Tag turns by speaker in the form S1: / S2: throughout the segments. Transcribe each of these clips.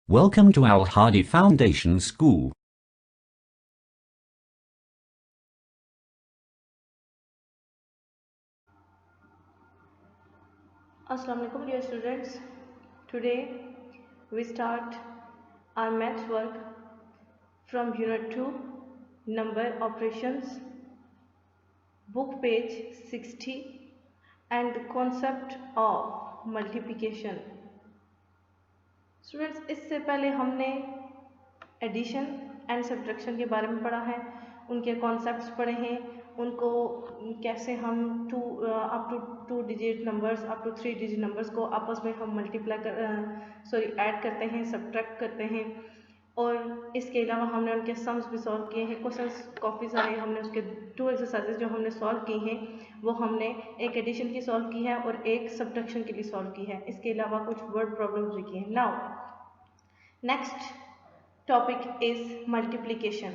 S1: Welcome to Al Hadi Foundation School.
S2: Assalamu alaikum dear students. Today we start our maths work from unit 2, number operations, book page 60 and the concept of multiplication. Students, इससे पहले हमने addition and subtraction के बारे में पढ़ा है, उनके concepts पढ़े हैं, उनको कैसे हम up to 2 digit numbers up to 3 digit numbers को आपस में हम ऐड करते हैं, सब्ट्रैक्ट करते हैं। और इसके अलावा हमने उनके सम्स भी सॉल्व किए हैं, क्वेश्चंस काफ़ी सारे हमने उसके 2 एक्सरसाइजेज जो हमने सॉल्व की हैं वो हमने एक एडिशन की सॉल्व की है और एक सब्ट्रैक्शन के लिए सॉल्व की है। इसके अलावा कुछ वर्ड प्रॉब्लम्स भी की हैं। Now next topic is multiplication.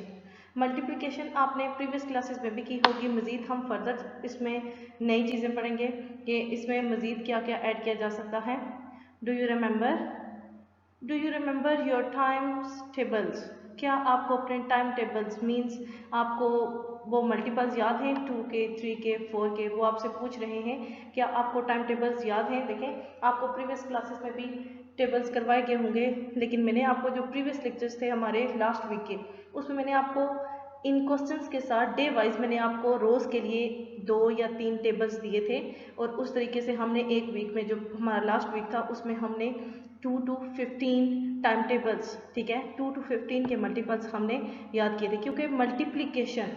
S2: Multiplication आपने प्रीवियस क्लासेस में भी की होगी, मज़ीद हम फर्दर इसमें नई चीज़ें पढ़ेंगे कि इसमें मज़ीद क्या क्या ऐड किया जा सकता है। Do you remember your time's tables? क्या आपको अपने टाइम टेबल्स मीन्स आपको वो मल्टीपल्स याद हैं 2 के, 3 के, 4 के? वो आपसे पूछ रहे हैं क्या आपको टाइम टेबल्स याद हैं। देखें, आपको प्रीवियस क्लासेस में भी टेबल्स करवाए गए होंगे, लेकिन मैंने आपको जो प्रीवियस लेक्चर्स थे हमारे लास्ट वीक के, उसमें मैंने आपको इन क्वेश्चंस के साथ डे वाइज मैंने आपको रोज़ के लिए 2 या 3 टेबल्स दिए थे और उस तरीके से हमने एक वीक में जो हमारा लास्ट वीक था उसमें हमने 2 to 15 टाइम टेबल्स, ठीक है, 2 to 15 के मल्टीपल्स हमने याद किए थे, क्योंकि मल्टीप्लिकेशन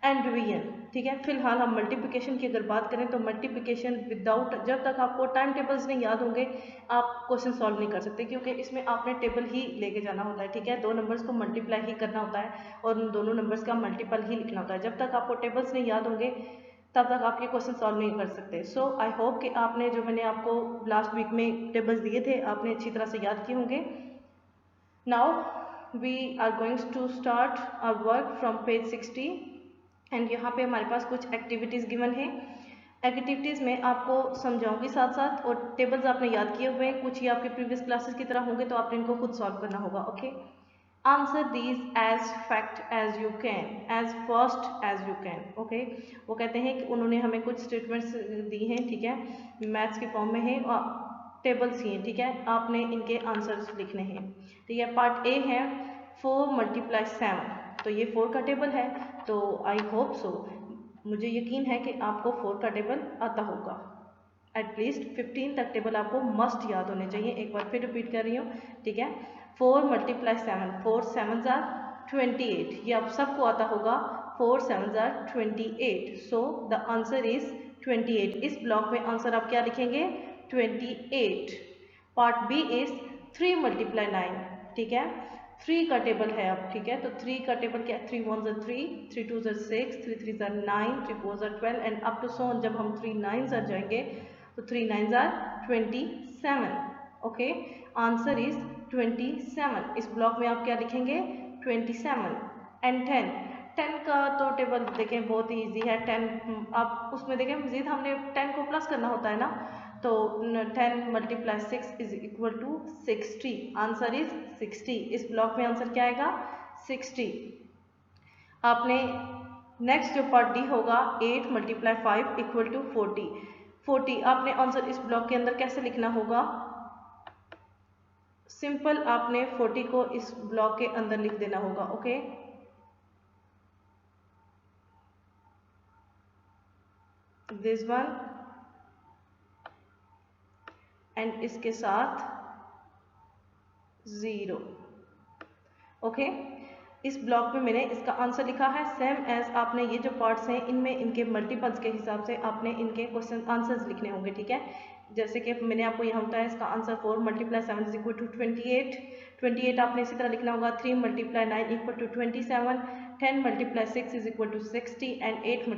S2: एंड डिवीजन, ठीक है। फिलहाल हम मल्टीप्लिकेशन की अगर बात करें तो मल्टीप्लिकेशन विदाउट, जब तक आपको टाइम टेबल्स नहीं याद होंगे आप क्वेश्चन सॉल्व नहीं कर सकते, क्योंकि इसमें आपने टेबल ही लेके जाना होता है, ठीक है। 2 नंबर्स को मल्टीप्लाई ही करना होता है और उन दोनों नंबर्स का मल्टीपल ही लिखना होता है। जब तक आपको टेबल्स नहीं याद होंगे तब तक आप ये क्वेश्चन सॉल्व नहीं कर सकते। सो आई होप कि आपने जो मैंने आपको लास्ट वीक में टेबल्स दिए थे आपने अच्छी तरह से याद किए होंगे। Now we are going to start our work from page 60 and यहाँ पे हमारे पास कुछ एक्टिविटीज़ गिवन है। एक्टिविटीज़ में आपको समझाऊंगी साथ साथ, और टेबल्स आपने याद किए हुए हैं, कुछ ही आपके प्रीवियस क्लासेस की तरह होंगे तो आपने इनको खुद सॉल्व करना होगा। Okay, answer these as fast as you can, as first as you can. Okay, वो कहते हैं कि उन्होंने हमें कुछ स्टेटमेंट्स दी हैं, ठीक है, मैथ्स के फॉर्म में है और टेबल्स ही हैं, ठीक है, आपने इनके आंसर्स लिखने हैं, ठीक है। पार्ट ए है 4 × 7, तो ये 4 का टेबल है, तो आई होप सो, मुझे यकीन है कि आपको 4 का टेबल आता होगा। एटलीस्ट 15 तक टेबल आपको मस्ट याद होने चाहिए। एक बार फिर रिपीट कर रही हूँ, ठीक है। 4 × 7, 4 7s are 28, ये आप सबको आता होगा। 4 7s are 28, so the answer is 28। इस ब्लॉक में आंसर आप क्या लिखेंगे? 28। पार्ट बी इज 3 × 9, ठीक है, 3 का टेबल है अब, ठीक है। तो 3 का टेबल क्या? 3 1s are 3, 3 2s are 6, 3 3s are 9, 3 4s are 12 and up to so, जब हम 3 9s आ जाएंगे तो 3 9s are 27। Okay, answer is 27। इस ब्लॉक में आप क्या लिखेंगे? 27 एंड 10। 10 का तो टेबल देखें बहुत ही ईजी है। 10 आप उसमें देखें मजीद हमने 10 को प्लस करना होता है ना, तो 10 × 6 is equal to 60। Answer is 60। इस ब्लॉक में आंसर क्या आएगा? 60। आपने नेक्स्ट जो पार्ट डी होगा 8 × 5 इक्वल टू 40। 40 आपने आंसर इस ब्लॉक के अंदर कैसे लिखना होगा? सिंपल, आपने 40 को इस ब्लॉक के अंदर लिख देना होगा। ओके, दिस वन एंड इसके साथ 0। ओके, इस ब्लॉक में मैंने इसका आंसर लिखा है सेम एज आपने ये जो पार्ट्स हैं इनमें इनके मल्टीपल्स के हिसाब से आपने इनके क्वेश्चन आंसर्स लिखने होंगे, ठीक है। जैसे कि मैंने आपको यहाँ होता है इसका आंसर 4 × 7 इज इक्वल टू 28। 28 आपने इसी तरह लिखना होगा। 3 × 9 equal to 27, 10 × 6 is equal to 60 and 8 ×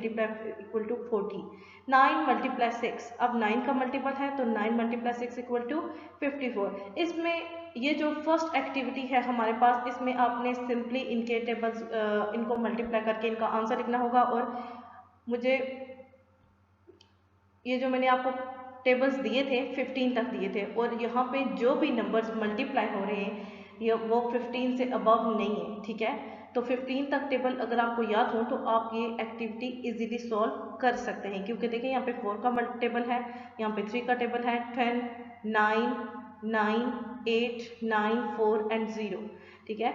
S2: equal to 40। 9 × 6, अब 9 का मल्टीपल है तो 9 × 6 इक्वल टू 54। इसमें ये जो फर्स्ट एक्टिविटी है हमारे पास, इसमें आपने सिंपली इनके टेबल्स इनको मल्टीप्लाई करके इनका आंसर लिखना होगा। और मुझे ये जो मैंने आपको टेबल्स दिए थे 15 तक दिए थे, और यहाँ पे जो भी नंबर्स मल्टीप्लाई हो रहे हैं ये वो 15 से अबव नहीं है, ठीक है। तो 15 तक टेबल अगर आपको याद हो तो आप ये एक्टिविटी इजीली सॉल्व कर सकते हैं, क्योंकि देखिए यहाँ पे 4 का टेबल है, यहाँ पे 3 का टेबल है, 10, 9, 9, 8, 9, 4 एंड 0, ठीक है।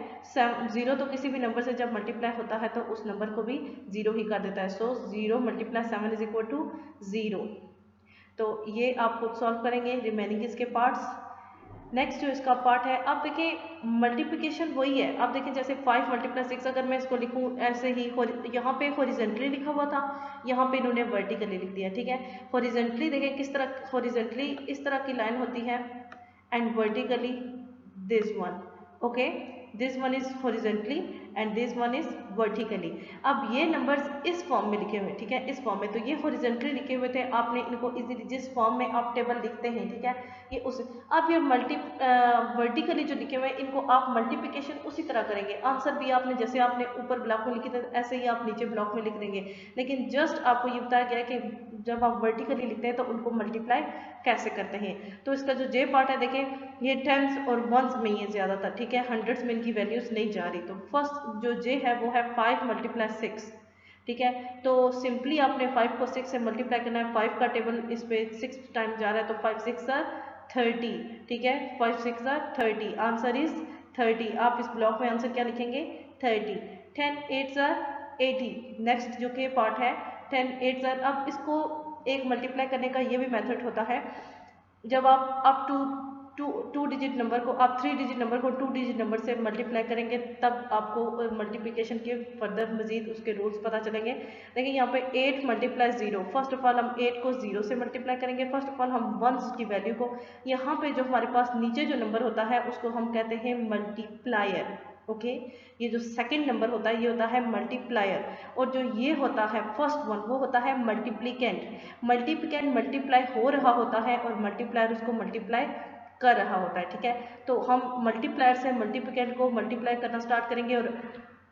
S2: 0 तो किसी भी नंबर से जब मल्टीप्लाई होता है तो उस नंबर को भी 0 ही कर देता है। सो 0 × 7 = 0। तो ये आप खुद सॉल्व करेंगे रिमेनिंग इसके पार्ट्स। नेक्स्ट जो इसका पार्ट है, अब देखिए मल्टीप्लिकेशन वही है। अब देखिए जैसे 5 × 6 अगर मैं इसको लिखूं ऐसे ही, यहाँ पे हॉरिजेंटली लिखा हुआ था, यहाँ पे इन्होंने वर्टिकली लिख दिया, ठीक है। हॉरिजेंटली देखिए किस तरह, हॉरिजेंटली इस तरह की लाइन होती है and vertically this one, okay. This one is horizontally and this one is vertically. अब ये नंबर्स इस फॉर्म में लिखे हुए हैं, ठीक है, इस फॉर्म में। तो ये हॉरिजेंटली लिखे हुए थे, आपने इनको इजीली जिस फॉर्म में आप टेबल लिखते हैं, ठीक है, ये उस। अब ये वर्टिकली जो लिखे हुए हैं इनको आप मल्टीप्लिकेशन उसी तरह करेंगे। आंसर भी आपने जैसे आपने ऊपर ब्लॉक में लिखे थे ऐसे ही आप नीचे ब्लॉक में लिख देंगे, लेकिन जस्ट आपको ये बताया गया है कि जब आप वर्टिकली लिखते हैं तो उनको मल्टीप्लाई कैसे करते हैं। तो इसका जो जे पार्ट है देखें, ये टेंस और वंस में ये ज़्यादातर, ठीक है, हंड्रेड्स में इनकी वैल्यूज नहीं जा रही। तो फर्स्ट जो जे है वो है 5 × 6, ठीक है। तो सिंपली आपने 5 को 6 से मल्टीप्लाई करना है। 5 का टेबल इस पे 6 टाइम जा रहा है, तो 5 × 6 = 30, ठीक है। 5 × 6 = 30, आंसर इज 30। आप इस ब्लॉक में आंसर क्या लिखेंगे, 30। 10 × 8 = 80। नेक्स्ट जो के पार्ट है 10 × 8 = अब इसको एक मल्टीप्लाई करने का ये भी मेथड होता है, जब आप अप टू 2 डिजिट नंबर को, आप 3 डिजिट नंबर को 2 डिजिट नंबर से मल्टीप्लाई करेंगे, तब आपको मल्टीप्लिकेशन के फर्दर मजीद उसके रूल्स पता चलेंगे। देखिए यहाँ पे 8 × 0, फर्स्ट ऑफ ऑल हम 8 को 0 से मल्टीप्लाई करेंगे। फर्स्ट ऑफ ऑल हम वंस की वैल्यू को, यहाँ पे जो हमारे पास नीचे जो नंबर होता है उसको हम कहते हैं मल्टीप्लायर, ओके। ये जो सेकंड नंबर होता है ये होता है मल्टीप्लायर, और जो ये होता है फर्स्ट वन वो होता है मल्टीप्लिकेंट। मल्टीप्लिकेंट मल्टीप्लाई हो रहा होता है और मल्टीप्लायर उसको मल्टीप्लाई कर रहा होता है, ठीक है। तो हम मल्टीप्लायर से मल्टीप्लिकेंट को मल्टीप्लाई करना स्टार्ट करेंगे और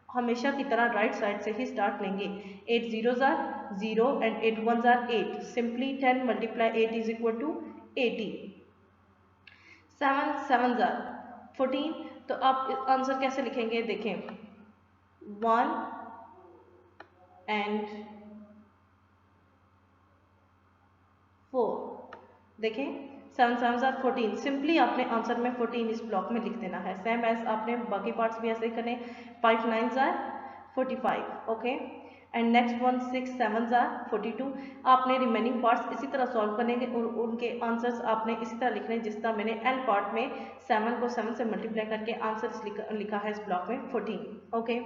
S2: हमेशा की तरह राइट साइड से ही स्टार्ट लेंगे। 8 zeros are 0 and 8 ones are 8। Simply 10 × 8 = 80। 7 sevens are 14। तो आप आंसर कैसे लिखेंगे, देखें 1 and 4, देखें 7 sevens are 14। सिंपली आपने आंसर में 14 इस ब्लॉक में लिख देना है। सेम एज आपने बाकी पार्ट्स भी ऐसे ही करने। 5 9s are 45, okay. And next one 6 sevens are 42। आपने रिमेनिंग पार्ट्स इसी तरह सॉल्व करने और उनके आंसर्स आपने इसी तरह लिखने जिस तरह मैंने एल पार्ट में 7 को 7 से मल्टीप्लाई करके आंसर लिखा है इस ब्लॉक में 14, ओके।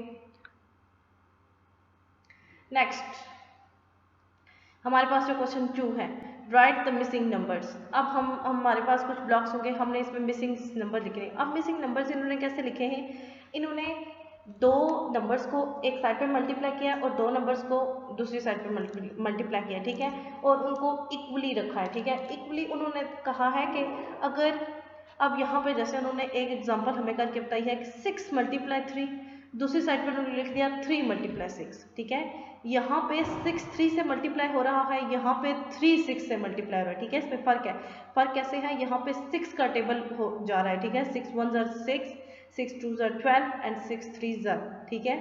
S2: नेक्स्ट हमारे पास जो क्वेश्चन 2 है, राइट द मिसिंग नंबर्स। अब हमारे पास कुछ ब्लॉक्स होंगे, हमने इसमें मिसिंग नंबर लिखने। अब मिसिंग नंबर्स इन्होंने कैसे लिखे हैं, इन्होंने 2 नंबर्स को एक साइड पे मल्टीप्लाई किया और 2 नंबर्स को दूसरी साइड पे मल्टीप्लाई किया, ठीक है, और उनको इक्वली रखा है, ठीक है। इक्वली उन्होंने कहा है कि अगर, अब यहाँ पे जैसे उन्होंने एक एग्जांपल हमें करके बताई है कि 6 × 3, दूसरी साइड पर उन्होंने लिख दिया 3 × 6, ठीक है। यहाँ पे 6 3 से मल्टीप्लाई हो रहा है, यहाँ पे 3 6 से मल्टीप्लाई हो रहा है, ठीक है। इसमें फ़र्क है। फ़र्क कैसे है, यहाँ पे 6 का टेबल हो जा रहा है, ठीक है। 6 1s are 6, 6 2s are 12 and 6 3s are, ठीक है।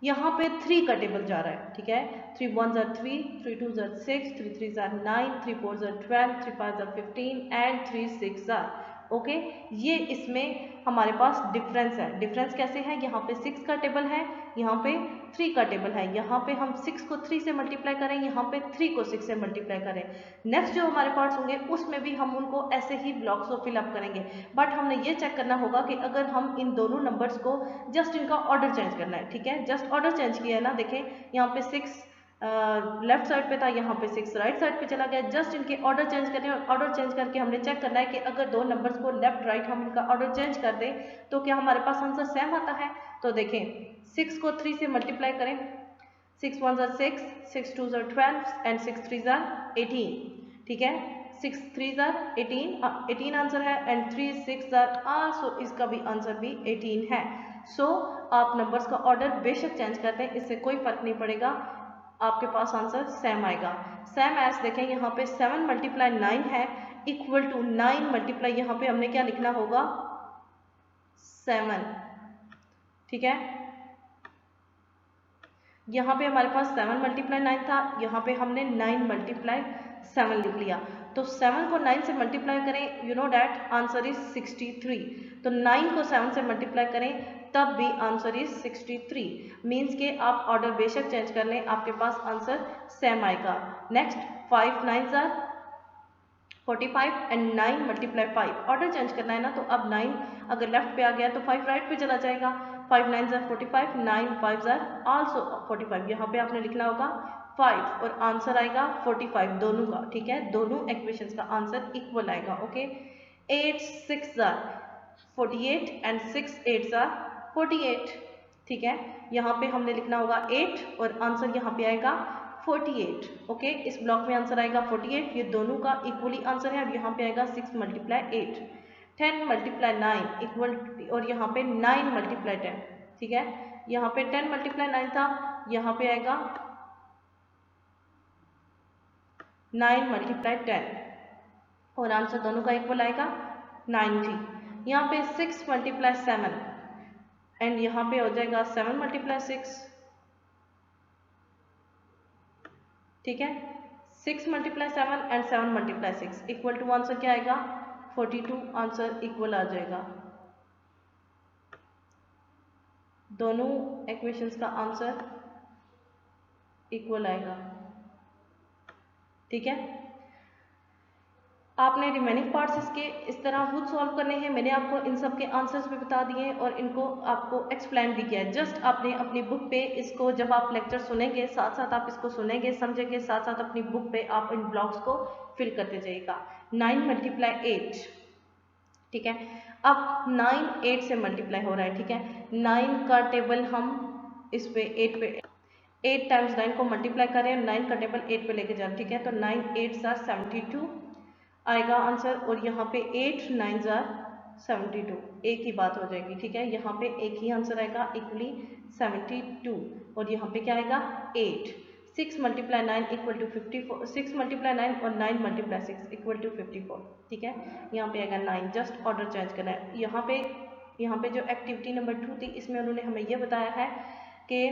S2: यहाँ पे 3 का टेबल जा रहा है, ठीक है। 3 1s are 3, 3 2s are 6, 3 3s are 9, 3 4s are 12, 3 5s are 15 and 3 6s are, okay. ये इसमें हमारे पास डिफरेंस है। डिफरेंस कैसे है, यहाँ पे 6 का टेबल है, यहाँ पे 3 का टेबल है। यहाँ पे हम 6 को 3 से मल्टीप्लाई करें, यहाँ पे 3 को 6 से मल्टीप्लाई करें। नेक्स्ट जो हमारे पार्ट्स होंगे उसमें भी हम उनको ऐसे ही ब्लॉक्स को फिलअप करेंगे, बट हमने ये चेक करना होगा कि अगर हम इन दोनों नंबर्स को जस्ट इनका ऑर्डर चेंज करना है, ठीक है। जस्ट ऑर्डर चेंज किया है ना, देखें यहाँ पे 6 लेफ्ट साइड पे था, यहाँ पे 6 राइट साइड पे चला गया। जस्ट इनके ऑर्डर चेंज करने और ऑर्डर चेंज करके हमने चेक करना है कि अगर 2 नंबर्स को लेफ्ट राइट हम इनका ऑर्डर चेंज कर दें तो क्या हमारे पास आंसर सेम आता है। तो देखें 6 को 3 से मल्टीप्लाई करें, 6 1s are 6, 6 2s are 12 and 6 3s are 18, ठीक है। 6 3s are 18 आंसर है एंड 3 6s are आल्सो, इसका भी आंसर भी 18 है। सो आप नंबर्स का ऑर्डर बेशक चेंज कर दें, इससे कोई फर्क नहीं पड़ेगा, आपके पास आंसर सेम आएगा। सेम एज देखें यहाँ पे 7 × 9 है इक्वल टू 9 मल्टीप्लाई, यहाँ पे हमने क्या लिखना होगा 7, ठीक है। यहाँ पे हमारे पास 7 मल्टीप्लाई 9 था, यहाँ पे हमने 9 मल्टीप्लाई 7 लिख लिया। तो 7 को 9 से मल्टीप्लाई करें, you know that answer is 63। तो 9 को 7 से मल्टीप्लाई करें तब भी आंसर इज 63। मीन्स के आप ऑर्डर बेशक चेंज कर लें, आपके पास आंसर सेम आएगा। Next 5 9 jar 45 and 9 multiply 5, order change करना है ना, तो अब 9 अगर लेफ्ट पे आ गया तो 5 राइट पे चला जाएगा। 5 9 जार 45, 9 5 जार आल्सो 45। यहाँ पे आपने लिखना होगा 5 और आंसर आएगा 45 दोनों का, ठीक है। दोनों इक्वेशंस का आंसर इक्वल आएगा, ओके। 8 6 जार 48 एंड 6 8 जार 48, ठीक है। यहाँ पे हमने लिखना होगा 8 और आंसर यहाँ पे आएगा 48, ओके। इस ब्लॉक में आंसर आएगा 48, ये दोनों का इक्वली आंसर है। अब यहाँ पे आएगा 6 मल्टीप्लाई 8, 10 मल्टीप्लाई 9 इक्वल, और यहाँ पे 9 मल्टीप्लाई 10, ठीक है। यहाँ पे 10 मल्टीप्लाई 9 था, यहाँ पे आएगा 9 मल्टीप्लाई 10 और आंसर दोनों का इक्वल आएगा 90। यहाँ पे 6 मल्टीप्लाई 7 एंड यहाँ पे हो जाएगा 7 मल्टीप्लाई 6, ठीक है। 6 multiply 7 and 7 multiply 6 equal to answer क्या आएगा 42, आंसर इक्वल आ जाएगा। दोनों इक्वेशंस का आंसर इक्वल आएगा, ठीक है। आपने रिमेनिंग पार्ट्स इसके इस तरह खुद सॉल्व करने हैं। मैंने आपको इन सब के आंसर्स भी बता दिए और इनको आपको एक्सप्लेन भी किया है। जस्ट आपने अपनी बुक पे इसको, जब आप लेक्चर सुनेंगे साथ साथ आप इसको सुनेंगे समझेंगे, साथ साथ अपनी बुक पे आप इन ब्लॉक्स को फिल करते जाइएगा। 9 मल्टीप्लाई 8, ठीक है। अब 9 8 से मल्टीप्लाई हो रहा है, ठीक है। 9 का टेबल हम इस पे 8 टाइम्स 9 को मल्टीप्लाई करें, 9 का टेबल 8 पे लेके जाए, ठीक है। तो 9 8 जार 72 आएगा आंसर, और यहाँ पे 8 9 जार 72, एक ही बात हो जाएगी, ठीक है। यहाँ पे एक ही आंसर आएगा इक्वली 72, और यहाँ पे क्या आएगा 8। 6 मल्टीप्लाई 9 इक्वल टू 54, 6 मल्टीप्लाई 9 और 9 मल्टीप्लाई 6 इक्वल टू 54, ठीक है। यहाँ पे आएगा 9, जस्ट ऑर्डर चेंज करना है। यहाँ पे जो एक्टिविटी नंबर 2 थी, इसमें उन्होंने हमें यह बताया है कि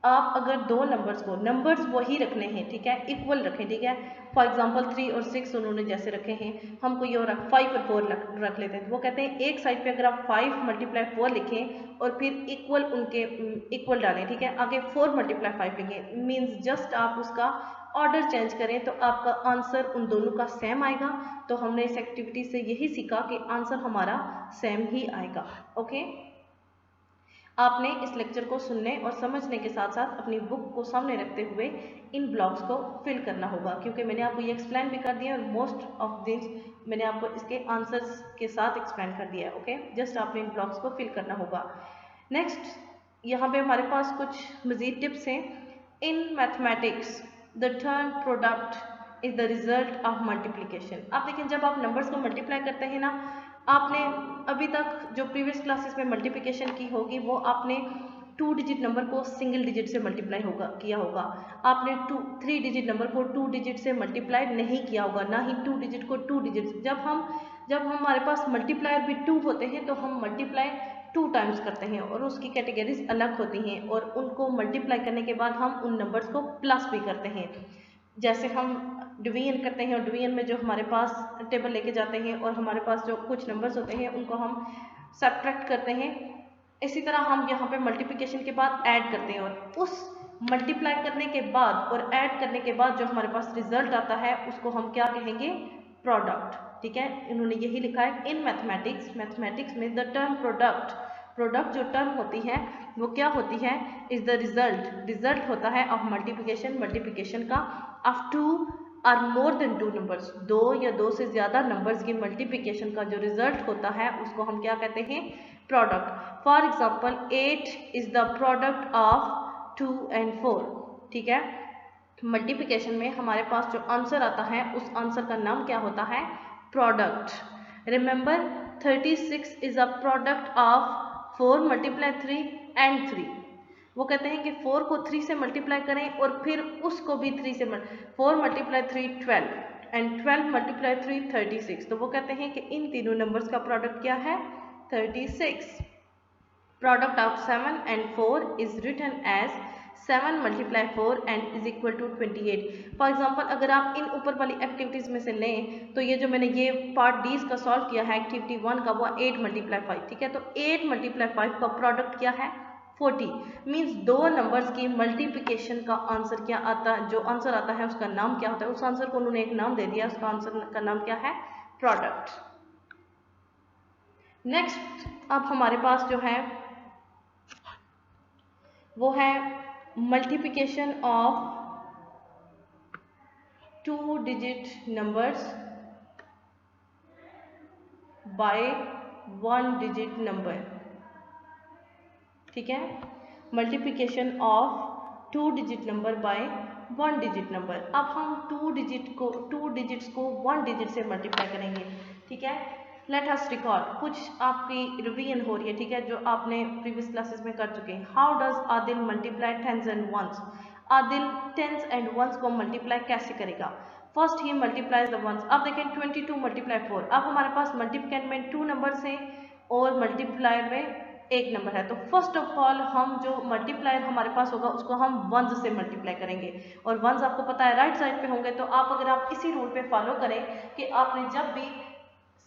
S2: आप अगर दो नंबर्स वही रखने हैं, ठीक है, इक्वल रखें, ठीक है। फॉर एग्जांपल 3 और 6 उन्होंने जैसे रखे हैं, हम कोई और 5 और 4 रख लेते हैं। तो वो कहते हैं एक साइड पे अगर आप 5 मल्टीप्लाई 4 लिखें और फिर इक्वल उनके इक्वल डालें, ठीक है, आगे 4 मल्टीप्लाई 5 लिखें, मीन्स जस्ट आप उसका ऑर्डर चेंज करें तो आपका आंसर उन दोनों का सेम आएगा। तो हमने इस एक्टिविटी से यही सीखा कि आंसर हमारा सेम ही आएगा, ओके। आपने इस लेक्चर को सुनने और समझने के साथ साथ अपनी बुक को सामने रखते हुए इन ब्लॉक्स को फिल करना होगा, क्योंकि मैंने आपको ये एक्सप्लेन भी कर दिया और मोस्ट ऑफ दिस मैंने आपको इसके आंसर्स के साथ एक्सप्लेन कर दिया है, ओके। जस्ट आपने इन ब्लॉक्स को फिल करना होगा। नेक्स्ट यहाँ पे हमारे पास कुछ मज़ीद टिप्स हैं। In mathematics the term product is the result of multiplication. आप देखें, जब आप नंबर्स को मल्टीप्लाई करते हैं ना, आपने अभी तक जो प्रीवियस क्लासेस में मल्टीप्लिकेशन की होगी वो आपने 2 डिजिट नंबर को सिंगल डिजिट से मल्टीप्लाई किया होगा। आपने 3 डिजिट नंबर को 2 डिजिट से मल्टीप्लाई नहीं किया होगा, ना ही 2 डिजिट को 2 डिजिट। जब हमारे पास मल्टीप्लायर भी 2 होते हैं तो हम मल्टीप्लाई 2 टाइम्स करते हैं और उसकी कैटेगरीज अलग होती हैं, और उनको मल्टीप्लाई करने के बाद हम उन नंबर्स को प्लस भी करते हैं। जैसे हम डिवीजन करते हैं और डिवीजन में जो हमारे पास टेबल लेके जाते हैं और हमारे पास जो कुछ नंबर्स होते हैं उनको हम सब्ट्रैक्ट करते हैं, इसी तरह हम यहाँ पे मल्टीप्लिकेशन के बाद ऐड करते हैं, और उस मल्टीप्लाई करने के बाद और ऐड करने के बाद जो हमारे पास रिजल्ट आता है उसको हम क्या कहेंगे, प्रोडक्ट, ठीक है। इन्होंने यही लिखा है इन मैथमेटिक्स में द टर्म प्रोडक्ट जो टर्म होती है वो क्या होती है, इज द रिजल्ट होता है ऑफ मल्टीप्लिकेशन का ऑफ 2 और मोर देन 2 नंबर्स, 2 या 2 से ज़्यादा नंबर्स की मल्टीप्लिकेशन का जो रिजल्ट होता है उसको हम क्या कहते हैं, product. For example 8 is the product of 2 and 4, ठीक है। मल्टीप्लिकेशन में हमारे पास जो आंसर आता है उस आंसर का नाम क्या होता है, product. Remember 36 is a product of 4 multiply 3 and 3। वो कहते हैं कि 4 को 3 से मल्टीप्लाई करें और फिर उसको भी 3 से 4 मल्टीप्लाई 3 12 एंड 12 मल्टीप्लाई 3 36। तो वो कहते हैं कि इन तीनों नंबर्स का प्रोडक्ट क्या है, 36, Product of 7 and 4 is written as 7 multiply 4 and is equal to 28. For example अगर आप इन ऊपर वाली एक्टिविटीज़ में से लें तो ये जो मैंने ये पार्ट डी का सॉल्व किया है एक्टिविटी 1 का, वो 8 मल्टीप्लाई 5, ठीक है। तो 8 मल्टीप्लाई 5 का प्रोडक्ट क्या है 40, मीन्स दो नंबर्स की मल्टीप्लिकेशन का आंसर क्या आता है, जो आंसर आता है उसका नाम क्या होता है, उस आंसर को उन्होंने एक नाम दे दिया, उसका आंसर का नाम क्या है प्रोडक्ट। नेक्स्ट अब हमारे पास जो है वो है multiplication of 2 digit numbers by 1 digit number, ठीक है। Multiplication of 2 digit number by 1 digit number. अब हम 2 डिजिट्स को 1 डिजिट से मल्टीप्लाई करेंगे, ठीक है। लेट अस रिकॉल, कुछ आपकी रिवीजन हो रही है, ठीक है, जो आपने प्रीवियस क्लासेस में कर चुके हैं। How does Adil multiply tens and ones. Adil tens and ones को मल्टीप्लाई कैसे करेगा। First he multiplies the ones. अब देखें 22 मल्टीप्लाई 4। अब हमारे पास मल्टीप्लिकेंट में 2 नंबर्स हैं और मल्टीप्लायर में एक नंबर है। तो फर्स्ट ऑफ ऑल हम जो मल्टीप्लायर हमारे पास होगा उसको हम वंस से मल्टीप्लाई करेंगे, और वंस आपको पता है राइट साइड पे होंगे। तो आप अगर आप इसी रूल पे फॉलो करें कि आपने जब भी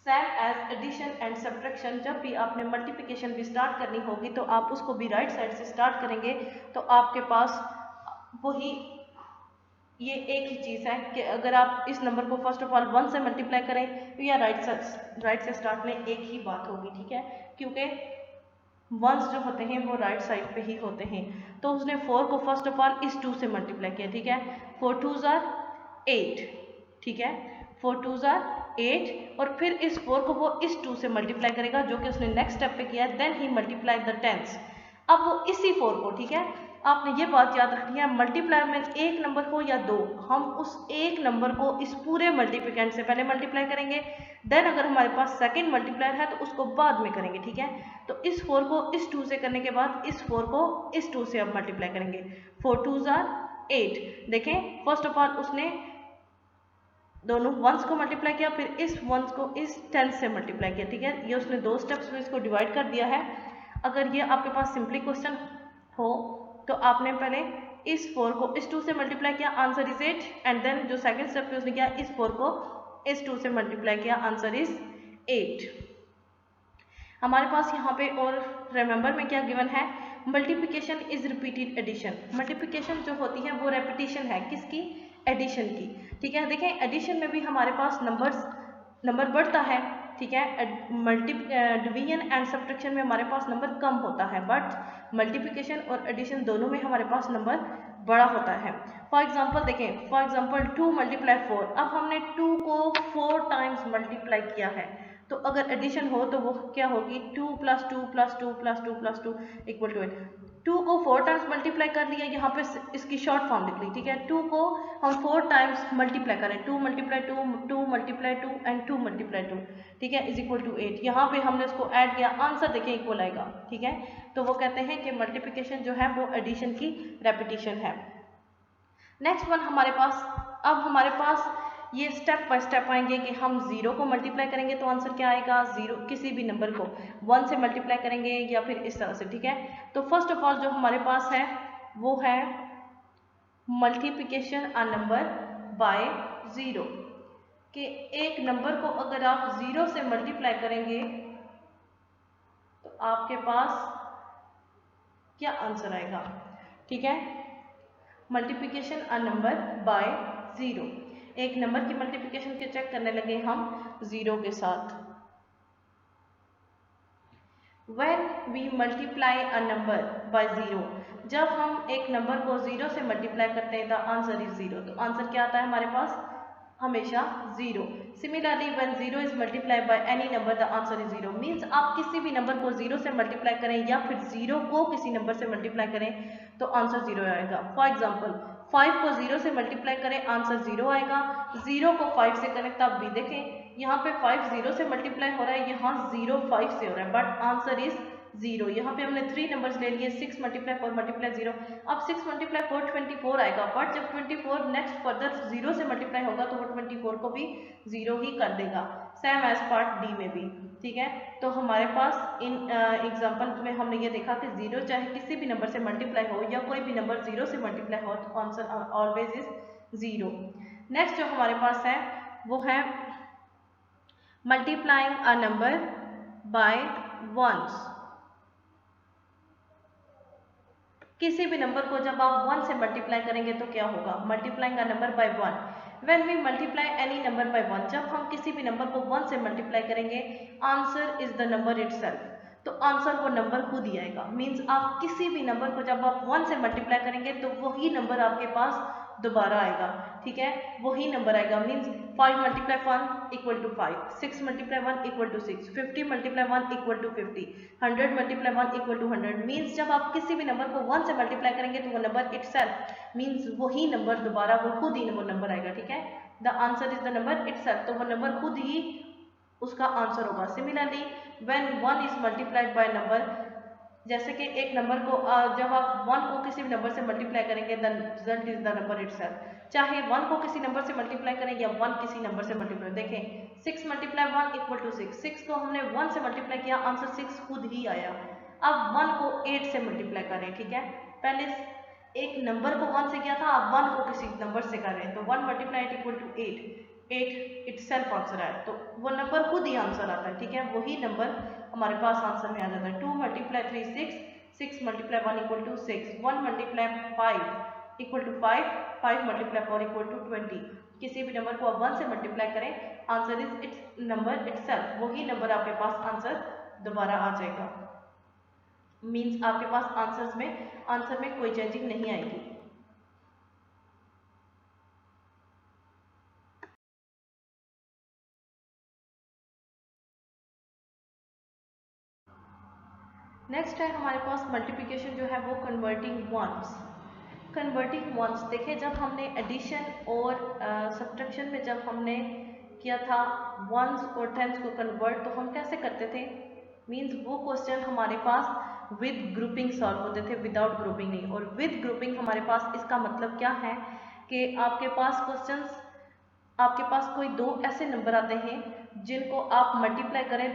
S2: same as addition and subtraction, जब भी आपने मल्टीप्लिकेशन भी स्टार्ट करनी होगी तो आप उसको भी राइट साइड से स्टार्ट करेंगे। तो आपके पास वही ये एक ही चीज़ है कि अगर आप इस नंबर को फर्स्ट ऑफ ऑल 1 से मल्टीप्लाई करें तो या राइट से स्टार्ट में एक ही बात होगी, ठीक है, क्योंकि वंस जो होते हैं वो राइट साइड पे ही होते हैं। तो उसने 4 को फर्स्ट ऑफ ऑल इस 2 से मल्टीप्लाई किया, ठीक है। 4 2s are 8, ठीक है, 4 2s are 8, और फिर इस 4 को वो इस 2 से मल्टीप्लाई करेगा जो कि उसने नेक्स्ट स्टेप पे किया। Then he multiply the tens. अब वो इसी 4 को, ठीक है, आपने ये बात याद रखनी है, मल्टीप्लायर में एक नंबर हो या दो, हम उस एक नंबर को इस पूरे मल्टीप्लिकेंट से पहले मल्टीप्लाई करेंगे। देन अगर हमारे पास सेकंड मल्टीप्लायर है तो उसको बाद में करेंगे, ठीक है। तो इस 4 को इस 2 से करने के बाद इस 4 को इस 2 से अब मल्टीप्लाई करेंगे। 4 2s are 8। देखें फर्स्ट ऑफ ऑल उसने दोनों वंस को मल्टीप्लाई किया, फिर इस वंस को इस 10 से मल्टीप्लाई किया, ठीक है। ये उसने दो स्टेप्स में इसको डिवाइड कर दिया है। अगर ये आपके पास सिंपली क्वेश्चन हो तो आपने पहले इस 4 को इस 2 से मल्टीप्लाई किया, आंसर इज 8, एंड देन जो सेकंड स्टेप पे उसने किया इस 4 को इस 2 से मल्टीप्लाई किया, आंसर इज 8। हमारे पास यहाँ पे और रिमेंबर में क्या गिवन है, multiplication is repeated addition. Multiplication जो होती है वो रेपिटेशन है, किसकी, एडिशन की, ठीक है। देखें एडिशन में भी हमारे पास नंबर बढ़ता है, ठीक है। डिवीजन एंड सब्ट्रैक्शन में हमारे पास नंबर कम होता है, बट मल्टीप्लिकेशन और एडिशन दोनों में हमारे पास नंबर बड़ा होता है। फॉर एग्जांपल देखें, फॉर एग्जांपल 2 मल्टीप्लाई 4। अब हमने 2 को 4 टाइम्स मल्टीप्लाई किया है, तो अगर एडिशन हो तो वो क्या होगी, 2 + 2 + 2 + 2 + 2 = 8। 2 को 4 टाइम्स मल्टीप्लाई कर लिया, यहाँ पे इसकी शॉर्ट फॉर्म लिख ली, ठीक है। 2 को हम 4 टाइम्स मल्टीप्लाई करें, 2 × 2 2 × 2 एंड 2 × 2, ठीक है, = 8। यहाँ पे हमने उसको ऐड किया, आंसर देखें इक्वल आएगा, ठीक है। तो वो कहते हैं कि मल्टीप्लिकेशन जो है वो एडिशन की रेपिटेशन है। नेक्स्ट वन हमारे पास, अब हमारे पास ये स्टेप बाय स्टेप आएंगे कि हम 0 को मल्टीप्लाई करेंगे तो आंसर क्या आएगा, 0 किसी भी नंबर को 1 से मल्टीप्लाई करेंगे या फिर इस तरह से, ठीक है। तो फर्स्ट ऑफ ऑल जो हमारे पास है वो है मल्टीप्लिकेशन अ नंबर बाय 0, कि एक नंबर को अगर आप 0 से मल्टीप्लाई करेंगे तो आपके पास क्या आंसर आएगा, ठीक है। मल्टीप्लिकेशन अ नंबर बाय 0, एक नंबर की मल्टीप्लिकेशन के चेक करने लगे हम 0 के साथ। When we multiply a number by 0, जब हम एक नंबर को 0 से मल्टीप्लाई करते हैं, द आंसर इज 0, तो आंसर क्या आता है हमारे पास, हमेशा 0। Similarly when 0 is multiplied by any number the answer is 0, means आप किसी भी नंबर को 0 से मल्टीप्लाई करें या फिर 0 को किसी नंबर से मल्टीप्लाई करें तो आंसर 0 आएगा। फॉर एग्जाम्पल 5 को 0 से मल्टीप्लाई करें, आंसर 0 आएगा। 0 को 5 से करें तब भी देखें यहाँ पे 5 0 से मल्टीप्लाई हो रहा है, यहाँ 0 5 से हो रहा है, बट आंसर इज 0। यहाँ पे हमने 3 नंबर्स ले लिए, 6 × 4 × 0। अब 6 × 4 24 आएगा, बट जब 24 नेक्स्ट फर्दर 0 से मल्टीप्लाई होगा तो वो 24 को भी 0 ही कर देगा। सेम एज पार्ट डी में भी, ठीक है। तो हमारे पास इन एग्जांपल में हमने ये देखा कि 0 चाहे किसी भी नंबर से मल्टीप्लाई हो या कोई भी नंबर 0 से मल्टीप्लाई हो तो आंसर ऑलवेज इज 0। नेक्स्ट जो हमारे पास है वो है multiplying a number by ones. किसी भी नंबर को जब आप 1 से मल्टीप्लाई करेंगे तो क्या होगा, multiplying a number by 1। When we multiply any number by 1, जब हम किसी भी नंबर को 1 से मल्टीप्लाई करेंगे, answer is the number itself, तो आंसर वो नंबर खुद ही आएगा। मीन्स आप किसी भी नंबर को जब आप 1 से मल्टीप्लाई करेंगे तो वही नंबर आपके पास दोबारा आएगा, ठीक है, वही नंबर आएगा। Means 5 multiply 1 equal to 5, 6 multiply 1 equal to 6, 50 multiply 1 equal to 50, 100 multiply 1 equal to 100। Means जब आप किसी भी नंबर को 1 से मल्टीप्लाई करेंगे तो वो नंबर इटसेल्फ मीन्स वही नंबर दोबारा वो खुद ही वो नंबर आएगा, ठीक है। The answer is the number itself, तो वो नंबर खुद ही उसका आंसर होगा। Similarly when 1 is multiplied by number, जैसे कि एक नंबर को जब आप 1 को किसी भी नंबर से मल्टीप्लाई करेंगे the result is the number itself. चाहे 1 को किसी नंबर से मल्टीप्लाई करें या 1 किसी नंबर से मल्टीप्लाई, देखें 6 मल्टीप्लाई 1 इक्वल टू 6, 6 को हमने 1 से मल्टीप्लाई किया, आंसर 6 खुद ही आया। अब 1 को 8 से मल्टीप्लाई करें, ठीक है, पहले एक नंबर को 1 से किया था, अब 1 को किसी नंबर से करें तो 1 multiply equal to 8, 8 itself answer आया, तो वो नंबर खुद ही आंसर आता है, ठीक है, वही नंबर हमारे पास आंसर में आ जाता है। 2 multiply 3 6, 6 multiply 1 equal to 6, 1 multiply 5 equal to 5, 5 multiply 4 equal to 20। किसी भी नंबर को आप 1 से मल्टीप्लाई करें, answer is it's number itself, वही नंबर आपके पास आंसर दोबारा आ जाएगा। मीन्स आपके पास आंसर में कोई चेंजिंग नहीं आएगी। नेक्स्ट है हमारे पास मल्टीप्लिकेशन जो है वो कन्वर्टिंग वंस। कन्वर्टिंग वंस देखिए, जब हमने एडिशन और सब्ट्रैक्शन में जब हमने किया था वंस और टेंस को कन्वर्ट, तो हम कैसे करते थे, मीन्स वो क्वेश्चन हमारे पास विद ग्रुपिंग सॉल्व होते थे, विदाउट ग्रुपिंग नहीं। और विद ग्रुपिंग हमारे पास इसका मतलब क्या है कि आपके पास क्वेश्चंस, आपके पास कोई दो ऐसे नंबर आते हैं जिनको आप मल्टीप्लाई करें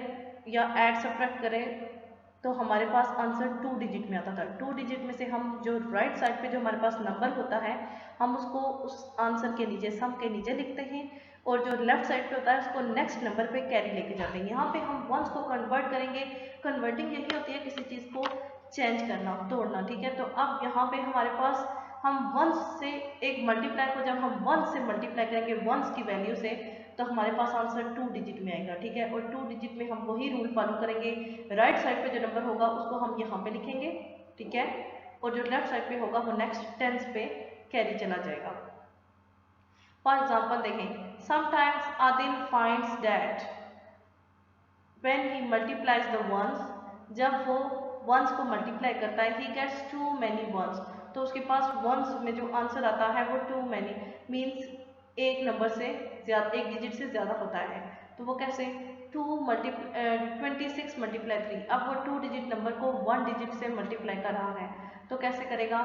S2: या ऐड सब्ट्रैक्ट करें तो हमारे पास आंसर 2 डिजिट में आता था। 2 डिजिट में से हम जो राइट साइड पे जो हमारे पास नंबर होता है हम उसको उस आंसर के नीचे, सम के नीचे लिखते हैं, और जो लेफ्ट साइड पे होता है उसको नेक्स्ट नंबर पे कैरी लेके जाते हैं। यहाँ पे हम वंस को कन्वर्ट करेंगे। कन्वर्टिंग यही होती है किसी चीज़ को चेंज करना, तोड़ना, ठीक है। तो अब यहाँ पे हमारे पास हम वंस से एक मल्टीप्लाई को जब हम 1 से मल्टीप्लाई करेंगे वंस की वैल्यू से, तो हमारे पास आंसर 2 डिजिट में आएगा, ठीक है। और 2 डिजिट में हम वही रूल फॉलो करेंगे, राइट साइड पे जो नंबर होगा उसको हम यहाँ पे लिखेंगे, ठीक है, और जो लेफ्ट साइड पे होगा वो नेक्स्ट टेंस पे कैरी चला जाएगा। फॉर एग्जाम्पल देखें, sometimes Adil finds that when he multiplies the ones, जब वो वंस को मल्टीप्लाई करता है, he gets too many ones, तो उसके पास वंस में जो आंसर आता है वो टू मैनी, मीन्स एक नंबर से ज्यादा, एक डिजिट से ज़्यादा होता है। तो वो कैसे, 26 मल्टीप्लाई 3, अब वो 2 डिजिट नंबर को 1 डिजिट से मल्टीप्लाई कर रहा है, तो कैसे करेगा,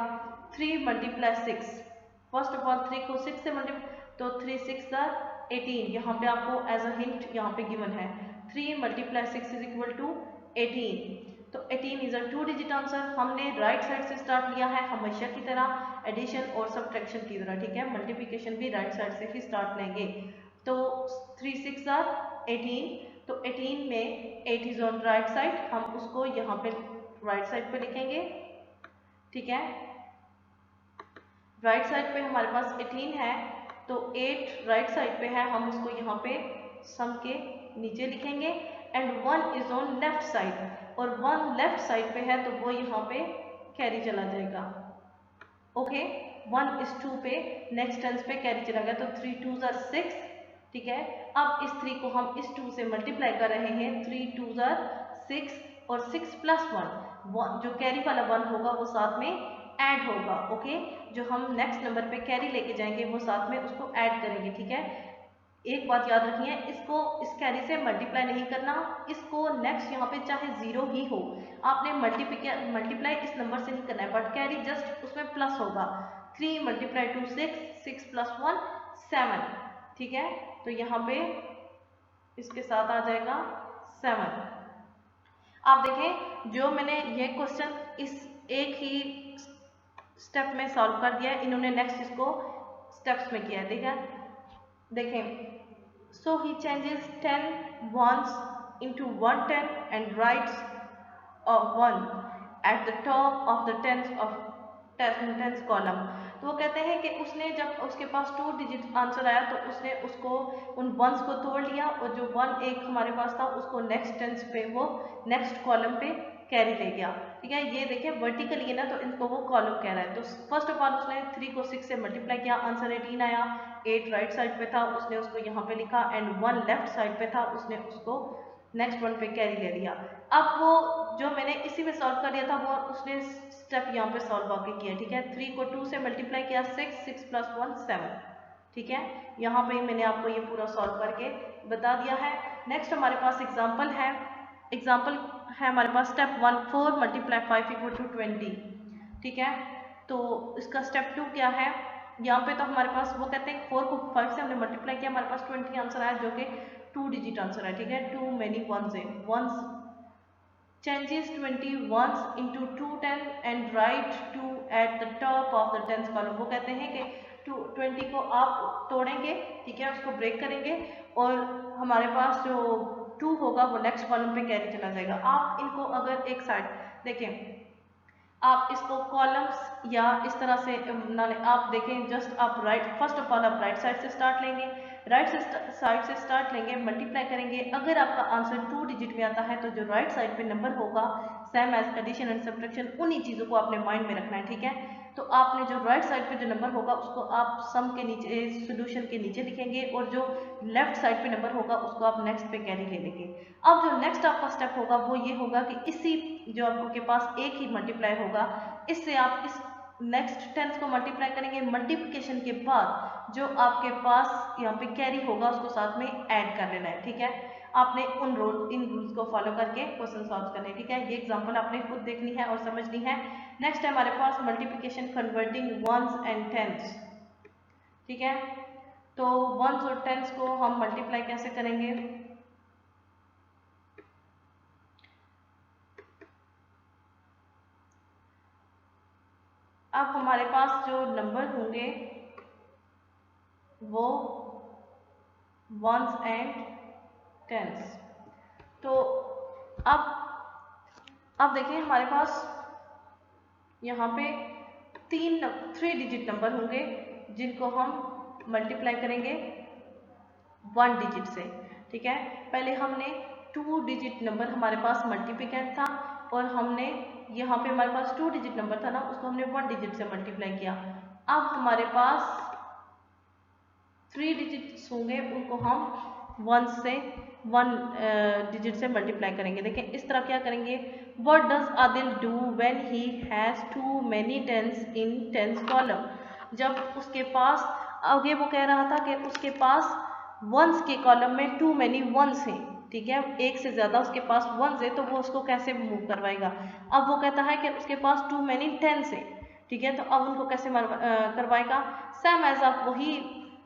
S2: 3 मल्टीप्लाई 6, फर्स्ट ऑफ ऑल 3 को 6 से मल्टीप्लाई, तो 3 6 18, यहाँ पे आपको एज अ हिंट यहाँ पे गिवन है 3 मल्टीप्लाई 6 इज इक्वल टू 18, तो 18 इज अ 2 डिजिट आंसर। हमने राइट साइड से स्टार्ट लिया है हमेशा की तरह, एडिशन और सब्ट्रैक्शन की तरह, ठीक है, मल्टीप्लिकेशन भी राइट साइड से ही स्टार्ट लेंगे। तो 3 6 18, तो 18 में 8 इज ऑन राइट साइड, हम उसको यहाँ पे राइट साइड पे लिखेंगे, ठीक है। राइट साइड पे हमारे पास 18 है, तो 8 राइट साइड पे है, हम उसको यहाँ पे सम के नीचे लिखेंगे, and 1 is on left side, और 1 लेफ्ट साइड पे है तो वो यहाँ पे कैरी चला जाएगा, ओके। 1 इज 2 पे नेक्स्ट टेंस पे कैरी चला गया, तो 3 2 6, ठीक है। अब इस 3 को हम इस 2 से मल्टीप्लाई कर रहे हैं, 3 2 6, और 6 प्लस 1 जो कैरी वाला 1 होगा वो साथ में ऐड होगा, ओके। जो हम नेक्स्ट नंबर पे कैरी लेके जाएंगे वो साथ में उसको ऐड करेंगे, ठीक है। एक बात याद रखिए, इसको इस कैरी से मल्टीप्लाई नहीं करना, इसको नेक्स्ट यहाँ पे चाहे 0 ही हो, आपने मल्टीप्लाई इस नंबर से नहीं करना है, बट कैरी जस्ट उसमें प्लस होगा। 3 मल्टीप्लाई 2 6, 6 प्लस 1 7, ठीक है। तो यहाँ पे इसके साथ आ जाएगा 7। आप देखें जो मैंने ये क्वेश्चन इस एक ही स्टेप में सॉल्व कर दिया है, इन्होंने नेक्स्ट इसको स्टेप्स में किया है। ठीक है, देखें सो ही changes 10 ones into 110 and writes a 1 at the top of the tens column। तो वो कहते हैं कि उसने जब उसके पास 2 डिजिट आंसर आया तो उसने उसको उन वंस को तोड़ लिया और जो 1 एक हमारे पास था उसको नेक्स्ट टेंस पे वो नेक्स्ट कॉलम पे कैरी ले गया। ठीक है, ये देखिए वर्टिकली है ना, तो इनको वो कॉलम कह रहा है। तो फर्स्ट ऑफ ऑल उसने 3 को 6 से मल्टीप्लाई किया, आंसर 18 आया। 8 राइट साइड पे था, उसने उसको यहाँ पे लिखा, एंड 1 लेफ्ट साइड पे था, उसने उसको नेक्स्ट वन पे कैरी ले लिया। अब वो जो मैंने इसी में सॉल्व कर दिया था वो उसने स्टेप यहाँ पे सॉल्व आके किया। ठीक है, 3 को 2 से मल्टीप्लाई किया, 6 प्लस 1 7। ठीक है, यहाँ पे मैंने आपको ये पूरा सॉल्व करके बता दिया है। नेक्स्ट हमारे पास एग्जाम्पल है हमारे पास स्टेप 1 4 मल्टीप्लाई 5 इक्वल टू 20। ठीक है, तो इसका स्टेप 2 क्या है, यहाँ पे तो हमारे पास वो कहते हैं 4 को 5 से हमने मल्टीप्लाई किया, हमारे पास 20 आंसर आया जो कि 2 डिजिट आंसर है। ठीक है, टू मैनी वंस है, once changes 20 ones into 210 and write 2 at the top of the tens column। वो कहते हैं कि 20 को आप तोड़ेंगे, ठीक है, उसको ब्रेक करेंगे और हमारे पास जो 2 होगा वो नेक्स्ट कॉलम पे कैरी चला जाएगा। आप इनको अगर एक साइड देखें, आप इसको कॉलम्स या इस तरह से ना लें, आप देखें जस्ट आप फर्स्ट ऑफ ऑल आप राइट साइड से स्टार्ट लेंगे, साइड से स्टार्ट लेंगे, मल्टीप्लाई करेंगे। अगर आपका आंसर 2 डिजिट में आता है तो जो राइट साइड पे नंबर होगा same as addition and subtraction, उन्हीं चीज़ों को आपने माइंड में रखना है। ठीक है, तो आपने जो राइट साइड पे जो नंबर होगा उसको आप सम के नीचे सोल्यूशन के नीचे लिखेंगे और जो लेफ्ट साइड पे नंबर होगा उसको आप नेक्स्ट पे कैरी ले लेंगे। अब जो नेक्स्ट आपका स्टेप होगा वो ये होगा कि इसी जो आपके पास एक ही मल्टीप्लाई होगा, इससे आप इस नेक्स्ट टेंस को मल्टीप्लाई करेंगे। मल्टीप्लिकेशन के बाद जो आपके पास यहाँ पे कैरी होगा उसको साथ में ऐड कर लेना है। ठीक है, आपने इन रूल्स को फॉलो करके क्वेश्चन सॉल्व करने हैं। ठीक है, ये एग्जांपल आपने खुद देखनी है और समझनी है। नेक्स्ट है हमारे पास multiplication converting ones and tens. ठीक है, तो वंस और टेंस को हम मल्टीप्लाई कैसे करेंगे, अब हमारे पास जो नंबर होंगे वो वंस एंड टेंस। तो अब देखिए हमारे पास यहाँ पे 3 डिजिट नंबर होंगे जिनको हम मल्टीप्लाई करेंगे 1 डिजिट से। ठीक है, पहले हमने 2 डिजिट नंबर हमारे पास मल्टीप्लिकेंट था और हमने यहाँ पे हमारे पास 2 डिजिट नंबर था ना, उसको हमने 1 डिजिट से मल्टीप्लाई किया। अब हमारे पास 3 डिजिट्स होंगे, उनको हम 1 डिजिट से मल्टीप्लाई करेंगे। देखें इस तरह क्या करेंगे, what does Adil do when he has too many tens in tens column. जब उसके पास आगे वो कह रहा था कि उसके पास वंस के कॉलम में टू मैनी वंस हैं। ठीक है, एक से ज़्यादा उसके पास वंस है तो वो उसको कैसे मूव करवाएगा। अब वो कहता है कि उसके पास टू मैनी टेंस है। ठीक है, तो अब उनको कैसे करवाएगा, सेम एज आप वही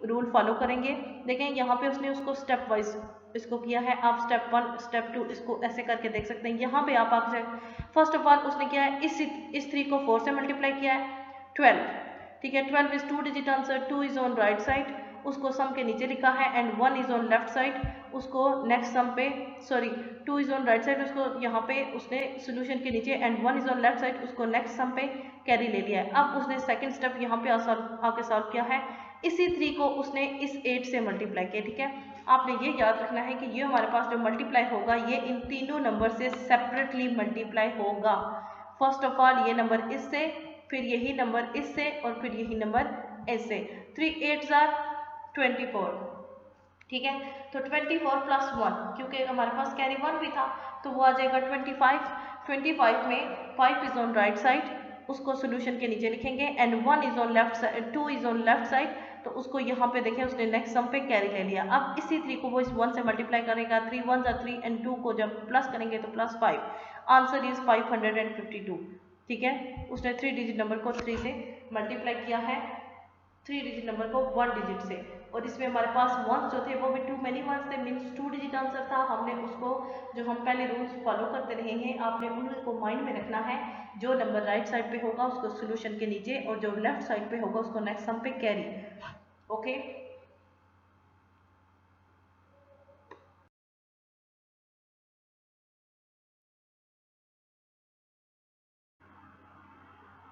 S2: रूल फॉलो करेंगे। देखें यहाँ पे उसने उसको स्टेप वाइज इसको किया है, आप स्टेप 1 स्टेप 2 इसको ऐसे करके देख सकते हैं। यहाँ पे आप फर्स्ट ऑफ ऑल उसने किया है इस 3 को 4 से मल्टीप्लाई किया है 12। ठीक है, 12 is 2 digit answer, 2 is on right side, उसको सम के नीचे लिखा है, and 1 is on left side, उसको नेक्स्ट सम पे 2 इज ऑन राइट साइड, उसको यहाँ पे उसने सोल्यूशन के नीचे, and 1 is on left side, उसको नेक्स्ट सम पे कैरी ले लिया है। अब उसने सेकंड स्टेप यहाँ पे आके सॉल्व किया है, इसी 3 को उसने इस 8 से मल्टीप्लाई किया। ठीक है, आपने ये याद रखना है कि ये हमारे पास जो मल्टीप्लाई होगा ये इन तीनों नंबर से सेपरेटली मल्टीप्लाई होगा। फर्स्ट ऑफ ऑल ये नंबर इससे, फिर यही नंबर इससे और फिर यही नंबर इससे। 3 8s are 24। ठीक है, तो 24 प्लस 1, क्योंकि हमारे पास कैरी 1 भी था तो वो आ जाएगा 25। 25 में 5 इज ऑन राइट साइड, उसको सोल्यूशन के नीचे लिखेंगे, and 1 is on left side, 2 is on left side, तो उसको यहाँ पे देखें उसने नेक्स्ट सम पे कैरी ले लिया। अब इसी 3 को वो इस 1 से मल्टीप्लाई करेगा, 3 1s are 3 एंड 2 को जब प्लस करेंगे तो प्लस 5, आंसर इज 552। ठीक है, उसने 3 डिजिट नंबर को 3 से मल्टीप्लाई किया है। 3 डिजिट नंबर को 1 डिजिट से, और इसमें हमारे पास वंस जो थे वो भी टू मेनी वंस थे, मीन्स 2 डिजिट आंसर था। हमने उसको, जो हम पहले रूल्स फॉलो करते रहे हैं, आपने उनको माइंड में रखना है। जो नंबर राइट साइड पे होगा उसको सोल्यूशन के नीचे, और जो लेफ्ट साइड पे होगा उसको नेक्स्ट सम पे कैरी। ओके,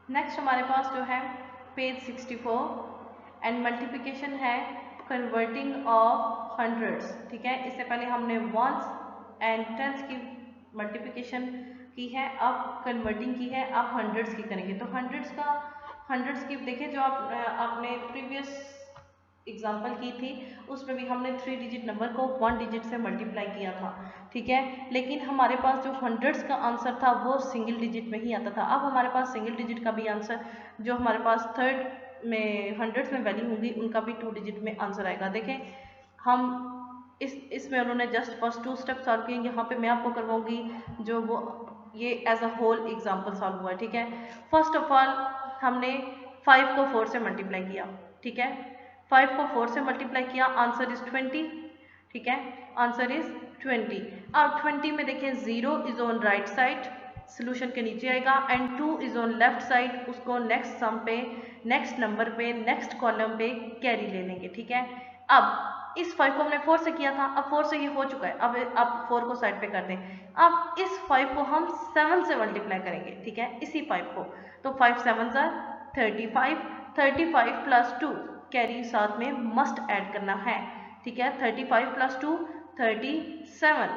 S2: नेक्स्ट हमारे पास जो है पेज 64 एंड मल्टीप्लिकेशन है कन्वर्टिंग ऑफ हंड्रेड्स। ठीक है, इससे पहले हमने वंस एंड टेंस की मल्टीप्लिकेशन की है, अब कन्वर्टिंग की है, अब हंड्रेड्स की करेंगे। तो हंड्रेड्स की देखिए, जो आपने प्रीवियस एग्जाम्पल की थी उसमें भी हमने 3 डिजिट नंबर को 1 डिजिट से मल्टीप्लाई किया था। ठीक है, लेकिन हमारे पास जो हंड्रेड्स का आंसर था वो सिंगल डिजिट में ही आता था। अब हमारे पास सिंगल डिजिट का भी आंसर, जो हमारे पास थर्ड में हंड्रेड्स में वैल्यू होंगी उनका भी 2 डिजिट में आंसर आएगा। देखें, हम इसमें उन्होंने जस्ट फर्स्ट 2 स्टेप सॉल्व किए, यहाँ पे मैं आपको करवाऊंगी जो वो ये as a whole example solve हुआ है। ठीक है, फर्स्ट ऑफ ऑल हमने 5 को 4 से मल्टीप्लाई किया। ठीक है, 5 को 4 से मल्टीप्लाई किया, आंसर इज 20। ठीक है, आंसर इज 20। अब 20 में देखिए 0 is on right side, solution के नीचे आएगा, and 2 is on left side, उसको नेक्स्ट सम पे, नेक्स्ट नंबर पे, नेक्स्ट कॉलम पे कैरी ले लेंगे। ठीक है, अब इस 5 को हमने 4 से किया था, अब 4 से ये हो चुका है, अब 4 को साइड पे कर दें। अब इस 5 को हम 7 से मल्टीप्लाई करेंगे। ठीक है, इसी 5 को, तो 5 7 35, 35 प्लस 2 कैरी साथ में मस्ट ऐड करना है। ठीक है, 35 प्लस 2 37।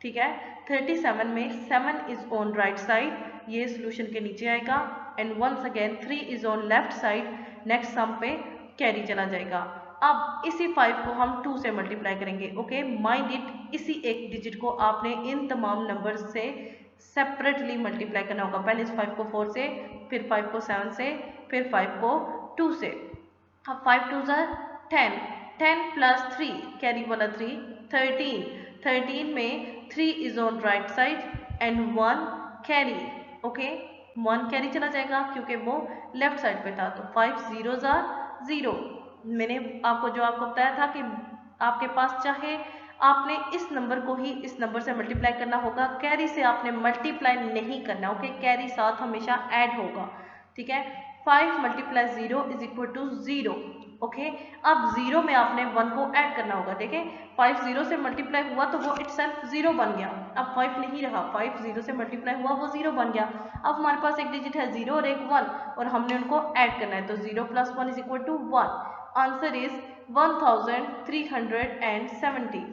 S2: ठीक है, 37 में 7 इज ऑन राइट साइड, ये सोल्यूशन के नीचे आएगा, and ones again 3 is on left side, next sum पे कैरी चला जाएगा। अब इसी 5 को हम 2 से मल्टीप्लाई करेंगे। ओके, माइंड इट, इसी एक डिजिट को आपने इन तमाम नंबर से सेपरेटली मल्टीप्लाई करना होगा। पहले इस 5 को 4 से, फिर 5 को 7 से, फिर 5 को 2 से। अब 5 2 10, 10 प्लस 3 कैरी वाला 3 13, 13 में 3 is on right side and 1 carry. Okay, 1 carry चला जाएगा क्योंकि वो लेफ्ट साइड पे था, तो 5 0 0। मैंने आपको बताया था कि आपके पास चाहे आपने इस नंबर को ही इस नंबर से मल्टीप्लाई करना होगा, कैरी से आपने मल्टीप्लाई नहीं करना। ओके, कैरी साथ हमेशा ऐड होगा। ठीक है, 5 multiply 0 is equal to 0। Okay, अब 0 में आपने 1 को ऐड करना होगा। देखें, 5 0 से मल्टीप्लाई हुआ तो वो इटसेल्फ 0 बन गया। अब 5 नहीं रहा, 5 0 से मल्टीप्लाई हुआ वो 0 बन गया। अब हमारे पास एक डिजिट है 0 और एक 1, और हमने उनको ऐड करना है, तो 0 plus 1 is equal to 1। Answer is 1370।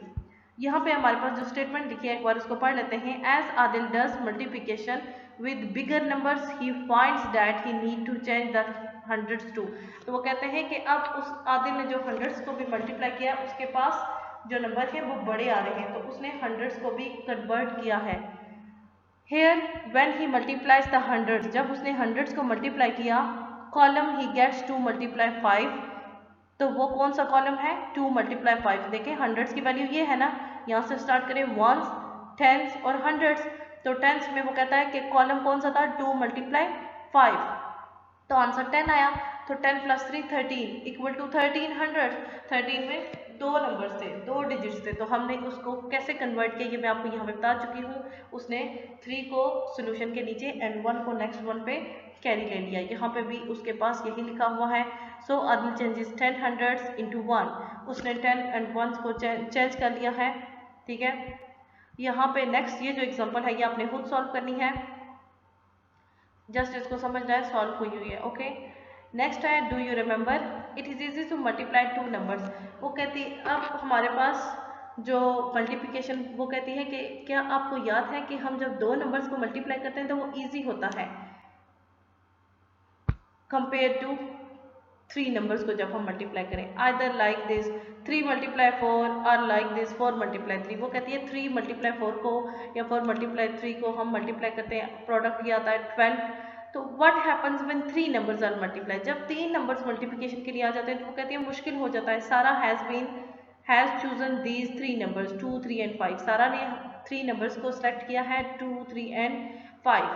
S2: यहाँ पे हमारे पास जो स्टेटमेंट लिखी है एक बार उसको पढ़ लेते हैं। As Adil does multiplication with bigger numbers he finds that he need to change the hundreds too. तो वो कहते हैं कि अब उस आदिल ने जो हंड्रेड्स को भी मल्टीप्लाई किया, उसके पास जो नंबर है वो बड़े आ रहे हैं, तो उसने हंड्रेड्स को भी कन्वर्ट किया है। Here when he multiplies the hundreds, जब उसने हंड्रेड्स को मल्टीप्लाई किया, column he gets to multiply 5, तो वो कौन सा कॉलम है, 2 मल्टीप्लाई 5। देखें, हंड्रेड्स की वैल्यू ये है ना, यहाँ से स्टार्ट करें वंस, टेंस और हंड्रेड्स। तो टेंस में वो कहता है कि कॉलम कौन सा था, 2 मल्टीप्लाई 5, तो आंसर 10 आया। तो 10 प्लस 3 13 इक्वल टू 1300। 13 में 2 नंबर थे, 2 डिजिट्स थे, तो हमने उसको कैसे कन्वर्ट किया ये मैं आपको यहाँ पे बता चुकी हूँ। उसने 3 को सोल्यूशन के नीचे एंड 1 को नेक्स्ट 1 पे कैरी ले लिया। यहाँ पे भी उसके पास यही लिखा हुआ है। सो आदिल चेंजेस 10 हंड्रेड्स इंटू 1, उसने 10 एंड 1 को चेंज कर लिया है। ठीक है, यहाँ पे नेक्स्ट ये जो एग्जांपल है ये आपने खुद सॉल्व करनी है, जस्ट इसको समझना है, सॉल्व हुई है। ओके, नेक्स्ट है do you remember it is easy to multiply 2 numbers. वो कहती अब हमारे पास जो मल्टीप्लिकेशन वो कहती है कि क्या आपको याद है कि हम जब 2 नंबर्स को मल्टीप्लाई करते हैं तो वो इजी होता है कंपेयर टू 3 नंबर्स को जब हम मल्टीप्लाई करें। आइदर लाइक दिस 3 मल्टीप्लाई 4 और लाइक दिस 4 मल्टीप्लाई 3। वो कहती है 3 मल्टीप्लाई 4 को या 4 मल्टीप्लाई 3 को हम मल्टीप्लाई करते हैं, प्रोडक्ट ये आता है 12। तो what happens when 3 numbers are multiply, जब 3 नंबर्स मल्टीप्लिकेशन के लिए आ जाते हैं तो वो कहती है मुश्किल हो जाता है। सारा has chosen these 3 numbers 2 3 and 5। सारा ने 3 नंबर्स को सिलेक्ट किया है 2 3 एंड 5।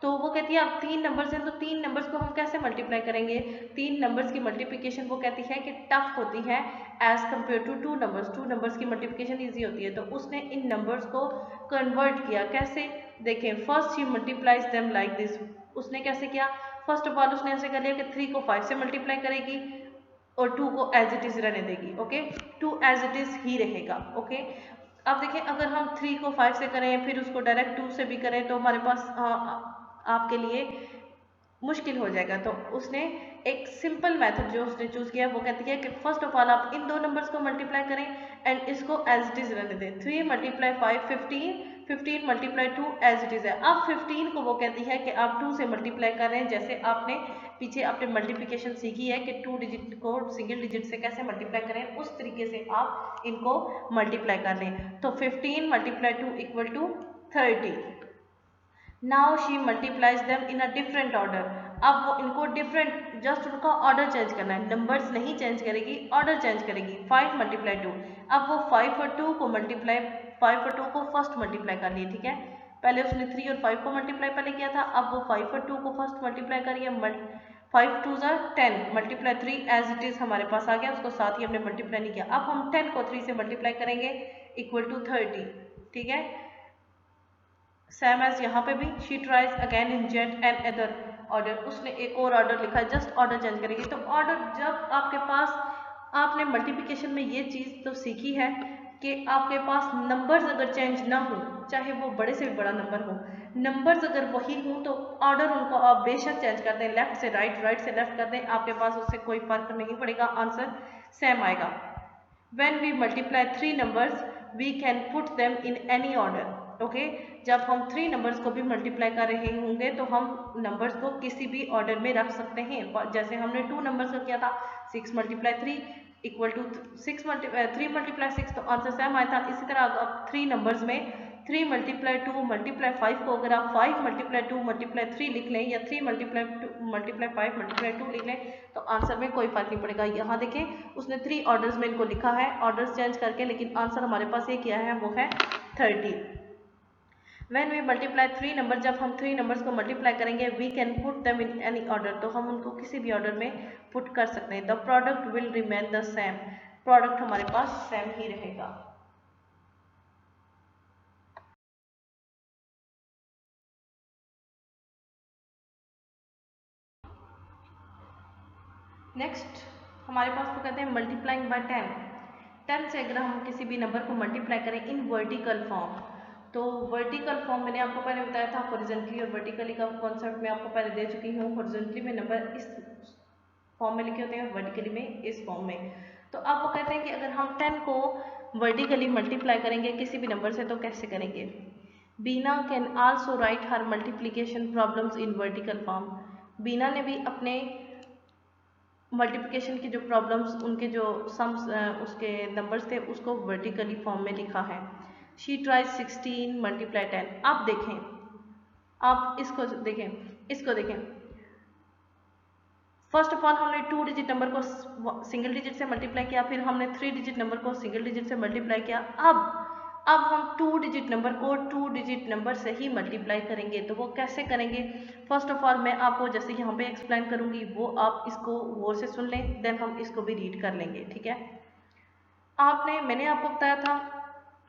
S2: तो वो कहती है अब 3 नंबर्स हैं तो 3 नंबर्स को हम कैसे मल्टीप्लाई करेंगे। 3 नंबर्स की मल्टीप्लिकेशन वो कहती है कि टफ होती है as compare to 2 numbers. 2 numbers की मल्टीप्लिकेशन ईजी होती है। तो उसने इन नंबर्स को कन्वर्ट किया। कैसे, देखें, first he multiplies them like this. उसने कैसे किया, फर्स्ट ऑफ ऑल उसने ऐसे कर लिया कि 3 को 5 से मल्टीप्लाई करेगी और 2 को एज इट इज रहने देगी। ओके, 2 एज इट इज ही रहेगा। ओके, अब देखिए अगर हम 3 को 5 से करें फिर उसको डायरेक्ट 2 से भी करें तो हमारे पास आपके लिए मुश्किल हो जाएगा। तो उसने एक सिंपल मेथड जो उसने चूज किया वो कहती है कि फर्स्ट ऑफ ऑल आप इन दो नंबर्स को मल्टीप्लाई करें एंड इसको एज इट इज रहने दें। 3 multiply 5 15, 15 multiply 2 as it is है। अब 15 को वो कहती है कि आप 2 से मल्टीप्लाई कर रहे हैं, जैसे आपने पीछे आपने मल्टीप्लिकेशन सीखी है कि 2 डिजिट को सिंगल डिजिट से कैसे मल्टीप्लाई करें, उस तरीके से आप इनको मल्टीप्लाई कर लें। तो 15 multiply 2 equal to 30। Now she multiplies them in a different order. अब वो इनको डिफरेंट, जस्ट उनका ऑर्डर चेंज करना है, नंबर्स नहीं चेंज करेगी, ऑर्डर चेंज करेगी। 5 मल्टीप्लाई 2, अब वो 5 और 2 को मल्टीप्लाई, 5 और 2 को फर्स्ट मल्टीप्लाई कर लिए। ठीक है, पहले उसने 3 और 5 को मल्टीप्लाई पहले किया था, अब वो 5 और 2 को फर्स्ट मल्टीप्लाई करिए। 5 2 10 मल्टीप्लाई 3 एज इट इज हमारे पास आ गया, उसको साथ ही हमने मल्टीप्लाई नहीं किया। अब हम 10 को 3 से मल्टीप्लाई करेंगे इक्वल टू 30। ठीक है, सेम एज यहाँ पे भी she tries again in jet and other order. उसने एक और ऑर्डर लिखा है, जस्ट ऑर्डर चेंज करेगी। तो ऑर्डर, जब आपके पास, आपने मल्टीप्लिकेशन में ये चीज़ तो सीखी है कि आपके पास नंबर्स अगर चेंज ना हो, चाहे वो बड़े से भी बड़ा नंबर हो, नंबर्स अगर वही हों तो ऑर्डर उनको आप बेशक चेंज कर दें, लेफ्ट से राइट, राइट से लेफ्ट कर दें, आपके पास उससे कोई फर्क नहीं पड़ेगा, आंसर सेम आएगा। When we multiply 3 numbers, we can put them in any order. Okay, जब हम 3 नंबर्स को भी मल्टीप्लाई कर रहे होंगे तो हम नंबर्स को किसी भी ऑर्डर में रख सकते हैं। जैसे हमने 2 नंबर्स का किया था, 6 मल्टीप्लाई 3 इक्वल टू 3 मल्टीप्लाई 6, तो आंसर सेम आया था। इसी तरह अब 3 नंबर्स में 3 मल्टीप्लाई 2 मल्टीप्लाई 5 को अगर आप 5 मल्टीप्लाई 2 मल्टीप्लाई 3 लिख लें या 3 मल्टीप्लाई 2 मल्टीप्लाई 5 मल्टीप्लाई 2 लिख लें तो आंसर में कोई फर्क नहीं पड़ेगा। यहाँ देखें उसने 3 ऑर्डर्स में इनको लिखा है, ऑर्डर्स चेंज करके, लेकिन आंसर हमारे पास ये किया है वो है 30। When we multiply 3 नंबर, जब हम 3 नंबर्स को मल्टीप्लाई करेंगे we can put them in any order, तो हम उनको किसी भी ऑर्डर में पुट कर सकते हैं। The product will remain the same, product हमारे पास सेम ही रहेगा। नेक्स्ट हमारे पास तो कहते हैं मल्टीप्लाइंग बाय 10। 10 से अगर हम किसी भी नंबर को मल्टीप्लाई करें इन वर्टिकल फॉर्म, तो वर्टिकल फॉर्म मैंने आपको पहले बताया था, हॉरिजॉन्टली और वर्टिकली का कॉन्सेप्ट मैं आपको पहले दे चुकी हूँ। हॉरिजॉन्टली में नंबर इस फॉर्म में लिखे होते हैं, वर्टिकली में इस फॉर्म में। तो अब वो कहते हैं कि अगर हम 10 को वर्टिकली मल्टीप्लाई करेंगे किसी भी नंबर से तो कैसे करेंगे। Beena can also write her multiplication problems in vertical form. Beena ने भी अपने मल्टीप्लिकेशन की जो प्रॉब्लम्स, उनके जो सम्स, उसके नंबर्स थे उसको वर्टिकली फॉर्म में लिखा है। She tries 16 multiply 10। आप देखें, आप इसको देखें, इसको देखें। फर्स्ट ऑफ ऑल हमने 2 डिजिट नंबर को सिंगल डिजिट से मल्टीप्लाई किया, फिर हमने 3 डिजिट नंबर को सिंगल डिजिट से मल्टीप्लाई किया। अब हम 2 डिजिट नंबर को 2 डिजिट नंबर से ही मल्टीप्लाई करेंगे। तो वो कैसे करेंगे, फर्स्ट ऑफ ऑल मैं आपको जैसे यहाँ पे एक्सप्लेन करूँगी वो आप इसको गौर से सुन लें, देन हम इसको भी रीड कर लेंगे। ठीक है, मैंने आपको बताया था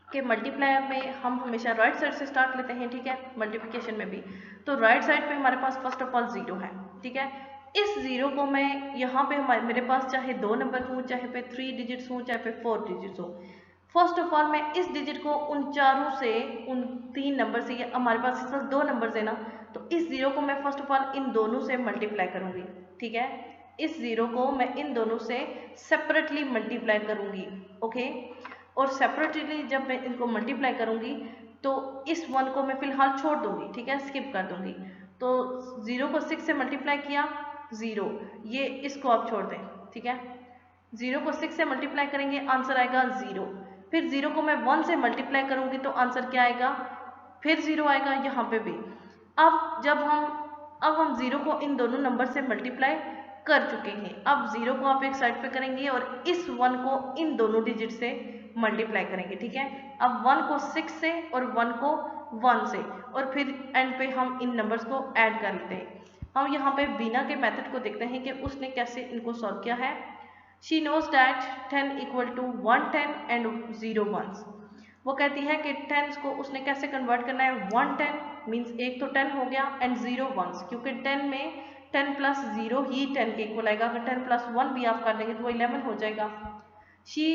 S2: कि मल्टीप्लायर में हम हमेशा राइट साइड से स्टार्ट लेते हैं। ठीक है, मल्टीप्लिकेशन में भी तो राइट साइड पे हमारे पास फर्स्ट ऑफ ऑल 0 है। ठीक है, इस 0 को मैं यहाँ पे मेरे पास चाहे 2 नंबर हों, चाहे पे 3 डिजिट्स हों, चाहे पे 4 डिजिट्स हों, फर्स्ट ऑफ ऑल मैं इस डिजिट को उन चारों से, उन 3 नंबर से, हमारे पास इस पास 2 नंबर है ना, तो इस 0 को मैं फर्स्ट ऑफ ऑल इन दोनों से मल्टीप्लाई करूँगी। ठीक है, इस 0 को मैं इन दोनों से सेपरेटली मल्टीप्लाई करूँगी। ओके, और सेपरेटली जब मैं इनको मल्टीप्लाई करूँगी तो इस 1 को मैं फिलहाल छोड़ दूँगी। ठीक है, स्किप कर दूँगी। तो 0 को 6 से मल्टीप्लाई किया 0, ये इसको आप छोड़ दें। ठीक है, 0 को 6 से मल्टीप्लाई करेंगे आंसर आएगा 0। फिर 0 को मैं 1 से मल्टीप्लाई करूँगी तो आंसर क्या आएगा, फिर 0 आएगा यहाँ पे भी। अब हम 0 को इन दोनों नंबर से मल्टीप्लाई कर चुके हैं। अब 0 को आप एक साइड पे करेंगे और इस 1 को इन दोनों डिजिट से मल्टीप्लाई करेंगे, ठीक है। अब 1 को 6 से और 1 को 1 से, और फिर एंड पे हम इन नंबर्स को ऐड कर लेते हैं। हम यहाँ पे बीना के मेथड को देखते हैं कि उसने कैसे इनको सॉल्व किया है। She knows that 10 equal to 1 10 and 0 1s। वो कहती है कि 10 को उसने कैसे कन्वर्ट करना है। 1 10 मीन्स एक तो 10 हो गया एंड 0 1s, क्योंकि 10 में 10 प्लस 0 ही 10 के इक्वल आएगा। अगर 10 प्लस 1 भी आप कर देंगे तो वो 11 हो जाएगा। she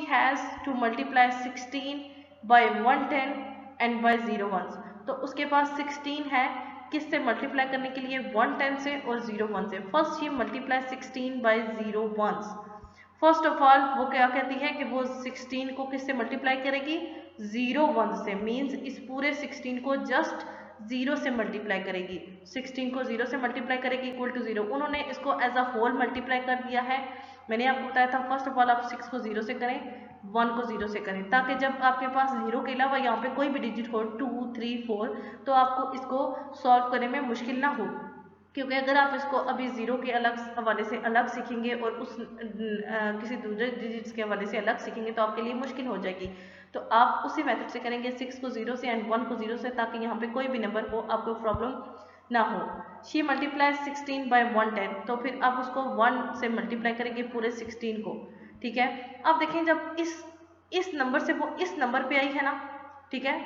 S2: has to multiply 16 by 110 and by 0 1s। तो उसके पास 16 है किससे मल्टीप्लाई करने के लिए, 110 से और 0 1 से। First she multiply 16 by 0 1s। First of all वो क्या कहती है कि वो 16 को किससे मल्टीप्लाई करेगी, 0 1 से। मीन्स इस पूरे 16 को जस्ट 0 से मल्टीप्लाई करेगी। 16 को 0 से मल्टीप्लाई करेगी इक्वल टू 0। उन्होंने इसको एज अ होल मल्टीप्लाई कर दिया है। मैंने आपको बताया था फर्स्ट ऑफ ऑल आप 6 को 0 से करें, 1 को 0 से करें, ताकि जब आपके पास 0 के अलावा यहाँ पे कोई भी डिजिट हो 2 3 4 तो आपको इसको सॉल्व करने में मुश्किल ना हो। क्योंकि अगर आप इसको अभी 0 के अलग हवाले से अलग सीखेंगे और उस किसी दूसरे डिजिट्स के हवाले से अलग सीखेंगे तो आपके लिए मुश्किल हो जाएगी। तो आप उसी मेथड से करेंगे, 6 को 0 से एंड 1 को 0 से, ताकि यहाँ पे कोई भी नंबर हो आपको प्रॉब्लम ना हो। शी मल्टीप्लाई 16 बाय 110, तो फिर आप उसको 1 से मल्टीप्लाई करेंगे पूरे 16 को, ठीक है। अब देखें जब इस नंबर से वो इस नंबर पे आई है ना, ठीक है,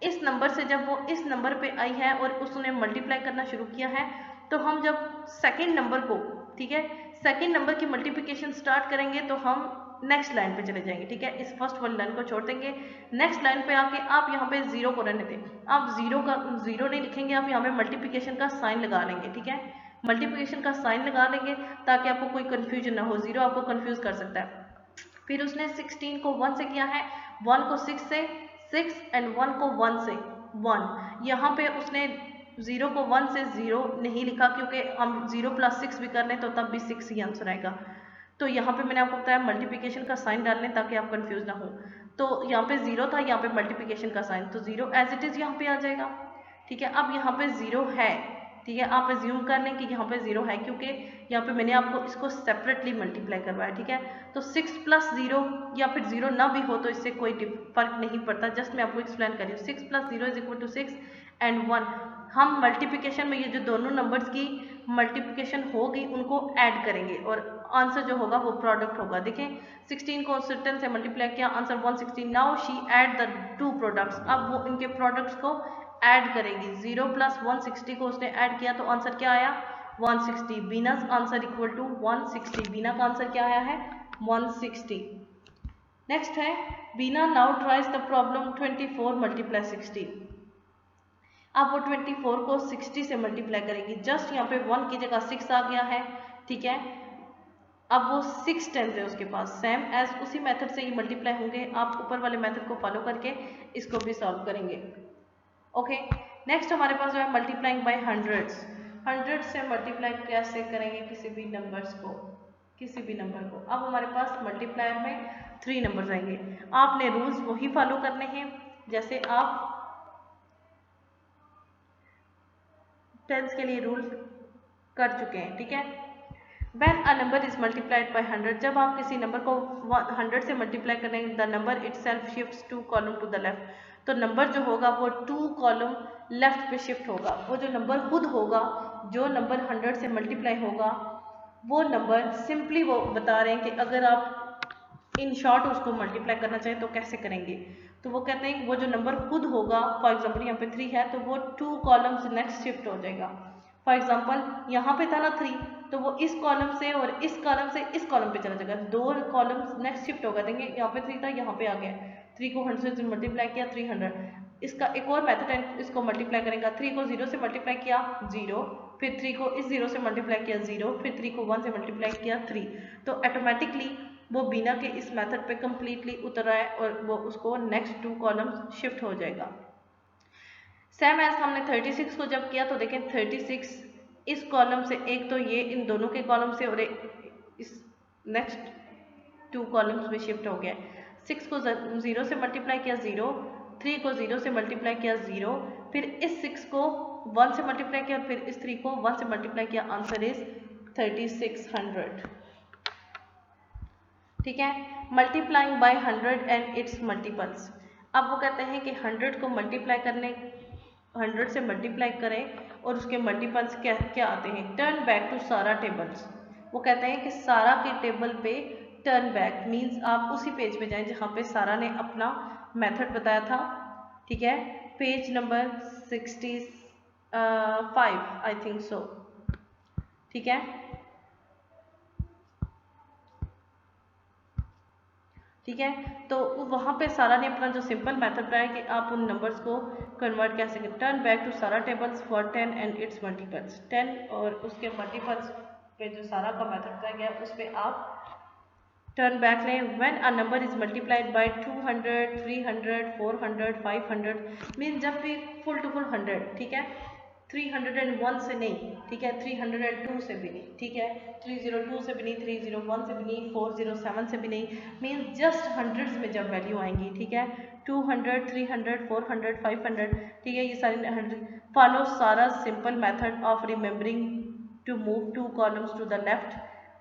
S2: इस नंबर से जब वो इस नंबर पे आई है और उसने मल्टीप्लाई करना शुरू किया है, तो हम जब सेकंड नंबर को, ठीक है, सेकंड नंबर की मल्टीप्लिकेशन स्टार्ट करेंगे तो हम नेक्स्ट लाइन पे चले जाएंगे, ठीक है। इस फर्स्ट वाली लाइन को छोड़ देंगे, नेक्स्ट लाइन पे आके आप यहाँ पे 0 को रहने दें। आप 0 नहीं लिखेंगे, आप यहाँ पे मल्टीप्लिकेशन का साइन लगा लेंगे, ठीक है। मल्टीप्लिकेशन का साइन लगा लेंगे ताकि आपको कोई कंफ्यूजन ना हो, 0 आपको कंफ्यूज कर सकता है। फिर उसने 16 को 1 से किया है, 1 को 6 से 6 एंड 1 को 1 से 1। यहाँ पे उसने 0 को 1 से 0 नहीं लिखा, क्योंकि हम 0 प्लस 6 भी कर लें तो तब भी 6 ही आंसर आएगा। तो यहाँ पे मैंने आपको बताया मल्टीप्लिकेशन का साइन डाल लें ताकि आप कंफ्यूज ना हो। तो यहाँ पे 0 था, यहाँ पे मल्टीप्लिकेशन का साइन, तो 0 एज इट इज़ यहाँ पे आ जाएगा, ठीक है। अब यहाँ पे 0 है, ठीक है, आप एज्यूम कर लें कि यहाँ पे 0 है, क्योंकि यहाँ पे मैंने आपको इसको सेपरेटली मल्टीप्लाई करवाया, ठीक है। तो 6 प्लस 0 या फिर 0 ना भी हो तो इससे कोई फर्क नहीं पड़ता, जस्ट मैं आपको एक्सप्लेन कर रही हूँ। 6 plus 0 is equal to 6 and 1। हम मल्टीप्लिकेशन में ये जो दोनों नंबर्स की मल्टीप्लिकेशन होगी उनको ऐड करेंगे और आंसर जो होगा वो प्रोडक्ट होगा। देखें 16 को 10 से मल्टीप्लाई किया, answer 160। Now she add the two products, अब वो इनके प्रोडक्ट्स को ऐड करेगी। 0 प्लस 160 को उसने ऐड किया तो आंसर क्या आया, 160। Beena's answer equal to 160। Beena का आंसर क्या आया है, 160। नेक्स्ट है Beena now tries the problem 24 multiply 60। अब वो 24 को 60 से मल्टीप्लाई करेगी। जस्ट यहाँ पे 1 की जगह 6 आ गया है, ठीक है। अब वो 6 10 है उसके पास, सेम एज उसी मेथड से ही मल्टीप्लाई होंगे। आप ऊपर वाले मेथड को फॉलो करके इसको भी सॉल्व करेंगे। ओके, नेक्स्ट हमारे पास जो है मल्टीप्लाइंग बाय हंड्रेड्स। हंड्रेड से मल्टीप्लाई कैसे करेंगे किसी भी नंबर्स को, किसी भी नंबर को। अब हमारे पास मल्टीप्लायर में 3 नंबर्स आएंगे। आपने रूल्स वही फॉलो करने हैं जैसे आप टेंस के लिए रूल कर चुके हैं, ठीक है। When a number is multiplied by 100, जब आप किसी नंबर को 100 से मल्टीप्लाई करेंगे, the number itself shifts 2 column to the left, तो नंबर जो होगा वो 2 कॉलम लेफ्ट पे शिफ्ट होगा। वो जो नंबर खुद होगा, जो नंबर 100 से मल्टीप्लाई होगा, वो नंबर सिंपली वो बता रहे हैं कि अगर आप इन शॉर्ट उसको मल्टीप्लाई करना चाहें तो कैसे करेंगे। तो वो कहते हैं कि वो जो नंबर खुद होगा, फॉर एग्जाम्पल यहाँ पे 3 है तो वो 2 कॉलम्स नेक्स्ट शिफ्ट हो जाएगा। फॉर एग्जाम्पल यहाँ पे था ना 3, तो वो इस कॉलम से और इस कॉलम से इस कॉलम पे चला जाएगा, 2 कॉलम्स नेक्स्ट शिफ्ट होगा। देंगे यहाँ पे 3 था, यहाँ पे आ गया, 3 को 100 से मल्टीप्लाई किया 300। इसका एक और मेथड है, इसको मल्टीप्लाई करेगा। 3 को 0 से मल्टीप्लाई किया 0, फिर 3 को इस 0 से मल्टीप्लाई किया 0, फिर 3 को 1 से मल्टीप्लाई किया 3। तो ऑटोमेटिकली वो बिना के इस मेथड पे कम्प्लीटली उतर रहा है और वो उसको नेक्स्ट 2 कॉलम्स शिफ्ट हो जाएगा। सेम एज हमने 36 को जब किया तो देखें 36 इस कॉलम से, एक तो ये इन दोनों के कॉलम से और एक इस नेक्स्ट 2 कॉलम्स में शिफ्ट हो गया। 6 को 0 से मल्टीप्लाई किया 0, 3 को 0 से मल्टीप्लाई किया 0, फिर इस 6 को 1 से मल्टीप्लाई किया, फिर इस 3 को 1 से मल्टीप्लाई किया। Answer is 3600। ठीक है। Multiplying by 100 and it's multiples. अब वो कहते हैं कि 100 को मल्टीप्लाई करने 100 से मल्टीप्लाई करें और उसके मल्टीपल्स क्या क्या आते हैं। टर्न बैक टू सारा टेबल्स। वो कहते हैं कि सारा के टेबल पे टर्न बैक मीन्स आप उसी पेज पे जाएं जहाँ पे सारा ने अपना मेथड बताया था। ठीक है, page number 65 I think so. ठीक है, ठीक है। तो वहाँ पे सारा ने अपना जो सिंपल मेथड बताया कि आप उन नंबर्स को कन्वर्ट कैसे करें। टर्न बैक टू सारा tables for 10 and it's multiples. 10 और उसके मल्टीपल्स पे जो सारा का मेथड बताया गया उस पर आप टर्न बैक लें। When a number is multiplied by 200, 300, 400, 500 mean जब भी फुल टू फुल 100, ठीक है, 301 से नहीं, ठीक है, 302 से भी नहीं, ठीक है, 302 से भी नहीं, 301 से भी नहीं, 407 से भी नहीं, मीन जस्ट हंड्रेड्स में जब वैल्यू आएंगी, ठीक है, 200, 300, 400, 500, ठीक है, ये सारे 100। फॉलो सारा simple method of remembering to move 2 columns to the left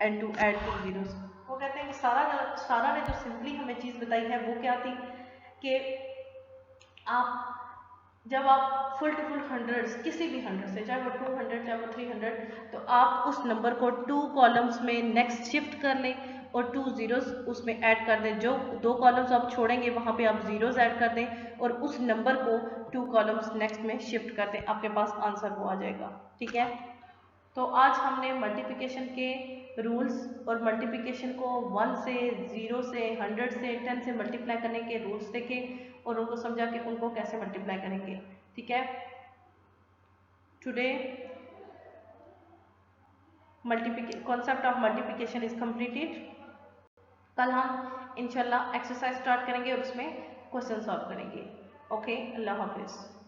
S2: and to add 2 zeros. वो कहते हैं कि सारा ने जो सिंपली हमें चीज़ बताई है वो क्या थी कि आप जब आप फुल टू फुल हंड्रेड्स किसी भी हंड्रेड से, चाहे वो 200 चाहे वो 300, तो आप उस नंबर को 2 कॉलम्स में नेक्स्ट शिफ्ट कर लें और 2 जीरोस उसमें ऐड कर दें। जो 2 कॉलम्स आप छोड़ेंगे वहाँ पे आप जीरोस ऐड कर दें और उस नंबर को 2 कॉलम्स नेक्स्ट में शिफ्ट कर दें, आपके पास आंसर वो आ जाएगा। ठीक है, तो आज हमने मल्टीप्लिकेशन के रूल्स और मल्टीप्लिकेशन को 1 से 0 से 100 से 10 से मल्टीप्लाई करने के रूल्स देखे और उनको समझा कि उनको कैसे मल्टीप्लाई करेंगे। ठीक है, today concept of multiplication is completed. कल हम इंशाल्लाह एक्सरसाइज स्टार्ट करेंगे और उसमें क्वेश्चन सॉल्व करेंगे। ओके, अल्लाह हाफिज़।